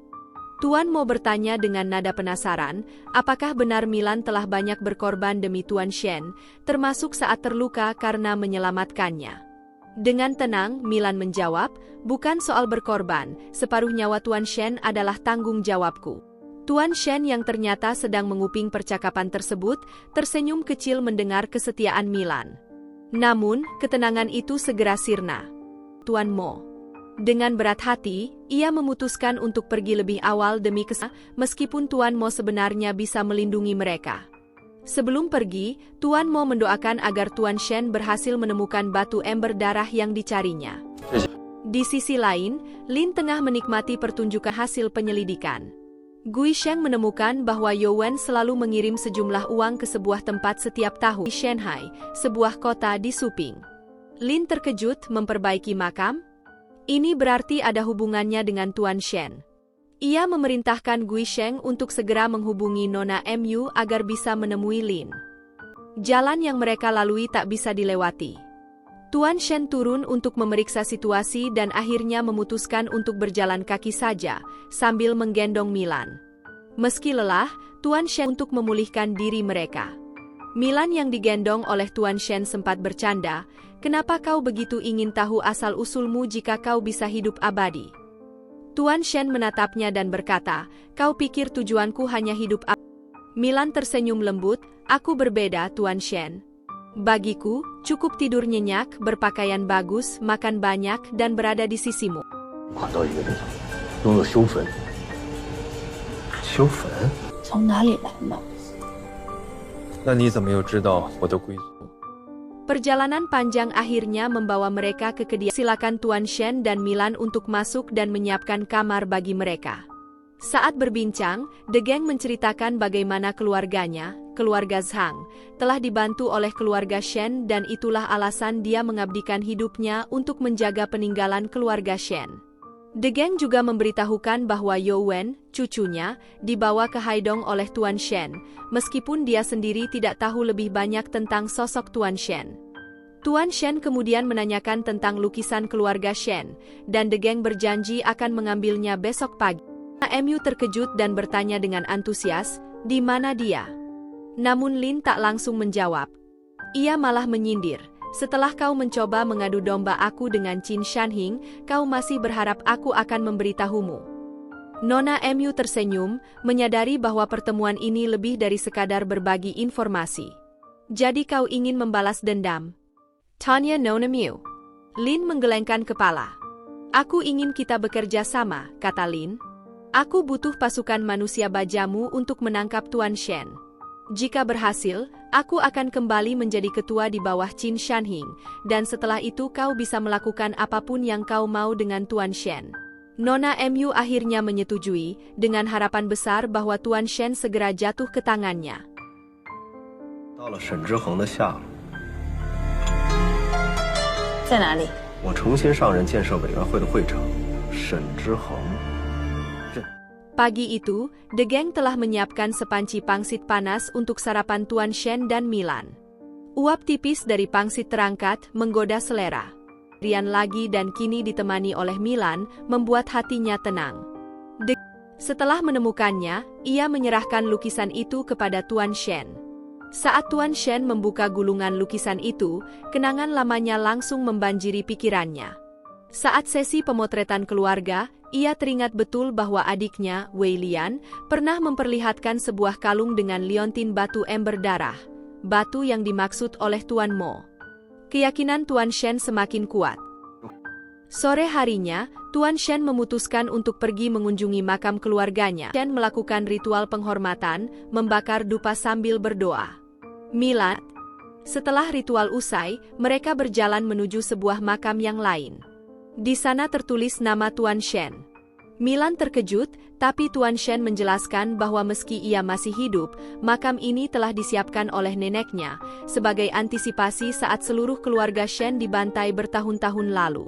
Tuan Mo bertanya dengan nada penasaran, apakah benar Milan telah banyak berkorban demi Tuan Shen, termasuk saat terluka karena menyelamatkannya. Dengan tenang, Milan menjawab, bukan soal berkorban, separuh nyawa Tuan Shen adalah tanggung jawabku. Tuan Shen yang ternyata sedang menguping percakapan tersebut, tersenyum kecil mendengar kesetiaan Milan. Namun, ketenangan itu segera sirna. Tuan Mo. Dengan berat hati, ia memutuskan untuk pergi lebih awal demi meskipun Tuan Mo sebenarnya bisa melindungi mereka. Sebelum pergi, Tuan Mo mendoakan agar Tuan Shen berhasil menemukan batu ember darah yang dicarinya. Di sisi lain, Lin tengah menikmati pertunjukan hasil penyelidikan. Gui Sheng menemukan bahwa Youwen selalu mengirim sejumlah uang ke sebuah tempat setiap tahun di Shanghai, sebuah kota di Suping. Lin terkejut memperbaiki makam. Ini berarti ada hubungannya dengan Tuan Shen. Ia memerintahkan Gui Sheng untuk segera menghubungi Nona Mu agar bisa menemui Lin. Jalan yang mereka lalui tak bisa dilewati. Tuan Shen turun untuk memeriksa situasi dan akhirnya memutuskan untuk berjalan kaki saja, sambil menggendong Milan. Meski lelah, Tuan Shen untuk memulihkan diri mereka. Milan yang digendong oleh Tuan Shen sempat bercanda, kenapa kau begitu ingin tahu asal-usulmu jika kau bisa hidup abadi? Tuan Shen menatapnya dan berkata, kau pikir tujuanku hanya hidup abadi? Milan tersenyum lembut, aku berbeda Tuan Shen. Bagiku, cukup tidur nyenyak, berpakaian bagus, makan banyak, dan berada di sisimu. 跑到一个地方，拥有修坟。修坟？从哪里来嘛？ 那你怎么又知道我的归宿？ Perjalanan panjang akhirnya membawa mereka ke kediaman. Silakan Tuan Shen dan Milan untuk masuk dan menyiapkan kamar bagi mereka. Saat berbincang, De Geng menceritakan bagaimana keluarganya, keluarga Zhang, telah dibantu oleh keluarga Shen dan itulah alasan dia mengabdikan hidupnya untuk menjaga peninggalan keluarga Shen. De Geng juga memberitahukan bahwa Youwen, cucunya, dibawa ke Haidong oleh Tuan Shen, meskipun dia sendiri tidak tahu lebih banyak tentang sosok Tuan Shen. Tuan Shen kemudian menanyakan tentang lukisan keluarga Shen, dan De Geng berjanji akan mengambilnya besok pagi. Mu terkejut dan bertanya dengan antusias, di mana dia? Namun Lin tak langsung menjawab. Ia malah menyindir, setelah kau mencoba mengadu domba aku dengan Qin Shanhing, kau masih berharap aku akan memberitahumu. Nona Mu tersenyum, menyadari bahwa pertemuan ini lebih dari sekadar berbagi informasi. Jadi kau ingin membalas dendam? Tanya Nona Mu. Lin menggelengkan kepala. Aku ingin kita bekerja sama, kata Lin. Aku butuh pasukan manusia bajamu untuk menangkap Tuan Shen. Jika berhasil, aku akan kembali menjadi ketua di bawah Qin Shanhing, dan setelah itu kau bisa melakukan apapun yang kau mau dengan Tuan Shen. Nona Mu akhirnya menyetujui, dengan harapan besar bahwa Tuan Shen segera jatuh ke tangannya. 到了沈之恒的下落。在哪里？我重新上任建设委员会的会长，沈之恒。 Pagi itu, De Geng telah menyiapkan sepanci pangsit panas untuk sarapan Tuan Shen dan Milan. Uap tipis dari pangsit terangkat, menggoda selera. Rian lagi dan kini ditemani oleh Milan, membuat hatinya tenang. Setelah menemukannya, ia menyerahkan lukisan itu kepada Tuan Shen. Saat Tuan Shen membuka gulungan lukisan itu, kenangan lamanya langsung membanjiri pikirannya. Saat sesi pemotretan keluarga, ia teringat betul bahwa adiknya, Wei Lian, pernah memperlihatkan sebuah kalung dengan liontin batu ember darah, batu yang dimaksud oleh Tuan Mo. Keyakinan Tuan Shen semakin kuat. Sore harinya, Tuan Shen memutuskan untuk pergi mengunjungi makam keluarganya. Shen melakukan ritual penghormatan, membakar dupa sambil berdoa. Milan. Setelah ritual usai, mereka berjalan menuju sebuah makam yang lain. Di sana tertulis nama Tuan Shen. Milan terkejut, tapi Tuan Shen menjelaskan bahwa meski ia masih hidup, makam ini telah disiapkan oleh neneknya, sebagai antisipasi saat seluruh keluarga Shen dibantai bertahun-tahun lalu.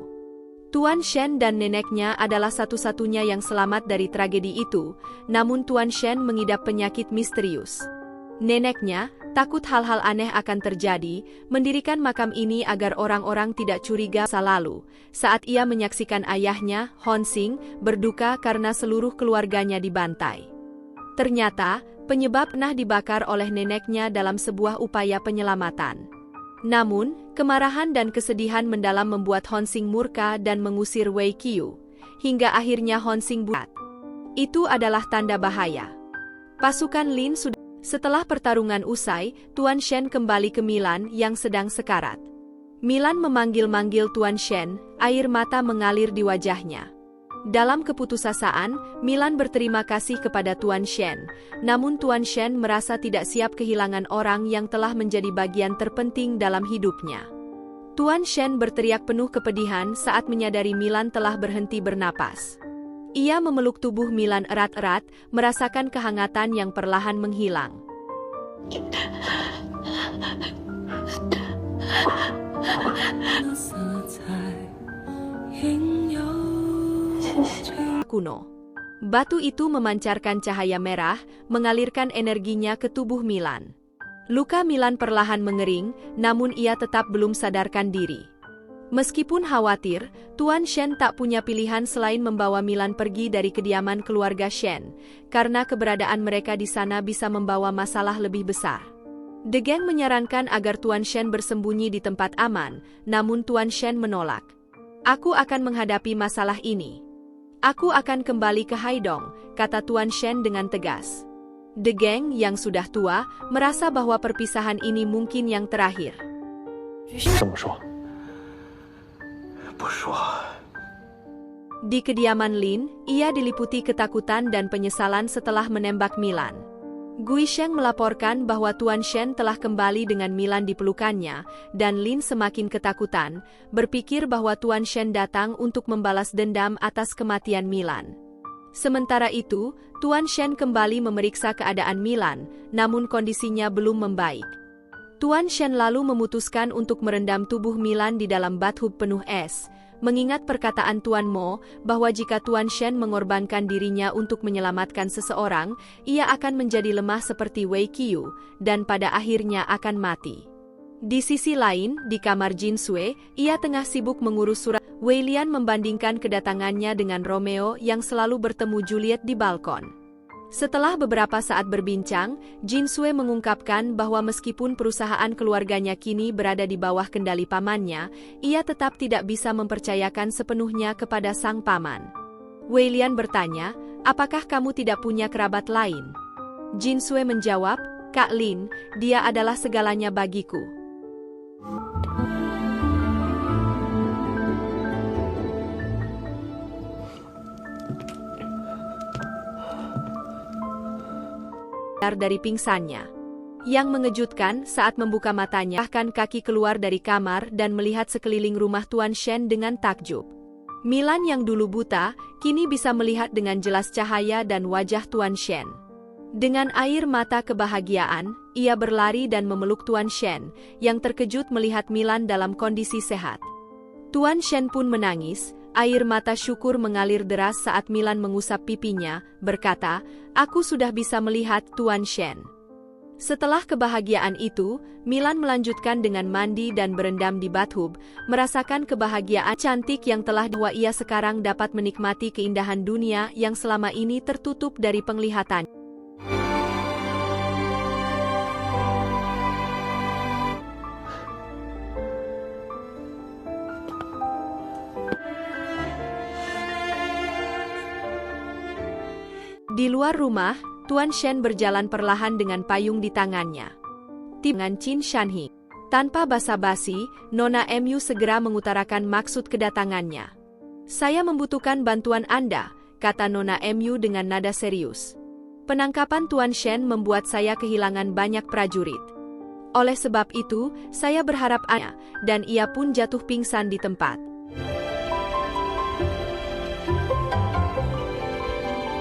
Tuan Shen dan neneknya adalah satu-satunya yang selamat dari tragedi itu, namun Tuan Shen mengidap penyakit misterius. Neneknya, takut hal-hal aneh akan terjadi, mendirikan makam ini agar orang-orang tidak curiga masa lalu, saat ia menyaksikan ayahnya, Hon Xing, berduka karena seluruh keluarganya dibantai. Ternyata, penyebab pernah dibakar oleh neneknya dalam sebuah upaya penyelamatan. Namun, kemarahan dan kesedihan mendalam membuat Hon Xing murka dan mengusir Wei Qiu, hingga akhirnya Hon Xing buat. Itu adalah tanda bahaya. Pasukan Lin sudah. Setelah pertarungan usai, Tuan Shen kembali ke Milan yang sedang sekarat. Milan memanggil-manggil Tuan Shen, air mata mengalir di wajahnya. Dalam keputusasaan, Milan berterima kasih kepada Tuan Shen, namun Tuan Shen merasa tidak siap kehilangan orang yang telah menjadi bagian terpenting dalam hidupnya. Tuan Shen berteriak penuh kepedihan saat menyadari Milan telah berhenti bernapas. Ia memeluk tubuh Milan erat-erat, merasakan kehangatan yang perlahan menghilang. Kuno. Batu itu memancarkan cahaya merah, mengalirkan energinya ke tubuh Milan. Luka Milan perlahan mengering, namun ia tetap belum sadarkan diri. Meskipun khawatir, Tuan Shen tak punya pilihan selain membawa Milan pergi dari kediaman keluarga Shen, karena keberadaan mereka di sana bisa membawa masalah lebih besar. De Geng menyarankan agar Tuan Shen bersembunyi di tempat aman, namun Tuan Shen menolak. "Aku akan menghadapi masalah ini. Aku akan kembali ke Haidong," kata Tuan Shen dengan tegas. De Geng yang sudah tua, merasa bahwa perpisahan ini mungkin yang terakhir. Di kediaman Lin, ia diliputi ketakutan dan penyesalan setelah menembak Milan. Gui Sheng melaporkan bahwa Tuan Shen telah kembali dengan Milan di pelukannya, dan Lin semakin ketakutan, berpikir bahwa Tuan Shen datang untuk membalas dendam atas kematian Milan. Sementara itu, Tuan Shen kembali memeriksa keadaan Milan, namun kondisinya belum membaik. Tuan Shen lalu memutuskan untuk merendam tubuh Milan di dalam bathtub penuh es, mengingat perkataan Tuan Mo bahwa jika Tuan Shen mengorbankan dirinya untuk menyelamatkan seseorang, ia akan menjadi lemah seperti Wei Qiu, dan pada akhirnya akan mati. Di sisi lain, di kamar Jin Sui, ia tengah sibuk mengurus surat. Wei Lian membandingkan kedatangannya dengan Romeo yang selalu bertemu Juliet di balkon. Setelah beberapa saat berbincang, Jin Sui mengungkapkan bahwa meskipun perusahaan keluarganya kini berada di bawah kendali pamannya, ia tetap tidak bisa mempercayakan sepenuhnya kepada sang paman. Wei Lian bertanya, "Apakah kamu tidak punya kerabat lain?" Jin Sui menjawab, "Kak Lin, dia adalah segalanya bagiku." Dari pingsannya. Yang mengejutkan saat membuka matanya, bahkan kaki keluar dari kamar dan melihat sekeliling rumah Tuan Shen dengan takjub. Milan yang dulu buta, kini bisa melihat dengan jelas cahaya dan wajah Tuan Shen. Dengan air mata kebahagiaan, ia berlari dan memeluk Tuan Shen, yang terkejut melihat Milan dalam kondisi sehat. Tuan Shen pun menangis. Air mata syukur mengalir deras saat Milan mengusap pipinya, berkata, "Aku sudah bisa melihat Tuan Shen." Setelah kebahagiaan itu, Milan melanjutkan dengan mandi dan berendam di bathtub, merasakan kebahagiaan cantik yang telah bahwa ia sekarang dapat menikmati keindahan dunia yang selama ini tertutup dari penglihatan. Di luar rumah, Tuan Shen berjalan perlahan dengan payung di tangannya. Dengan Qin Shanhe. Tanpa basa-basi, Nona Mu segera mengutarakan maksud kedatangannya. "Saya membutuhkan bantuan Anda," kata Nona Mu dengan nada serius. "Penangkapan Tuan Shen membuat saya kehilangan banyak prajurit. Oleh sebab itu, saya berharap Anda," dan ia pun jatuh pingsan di tempat.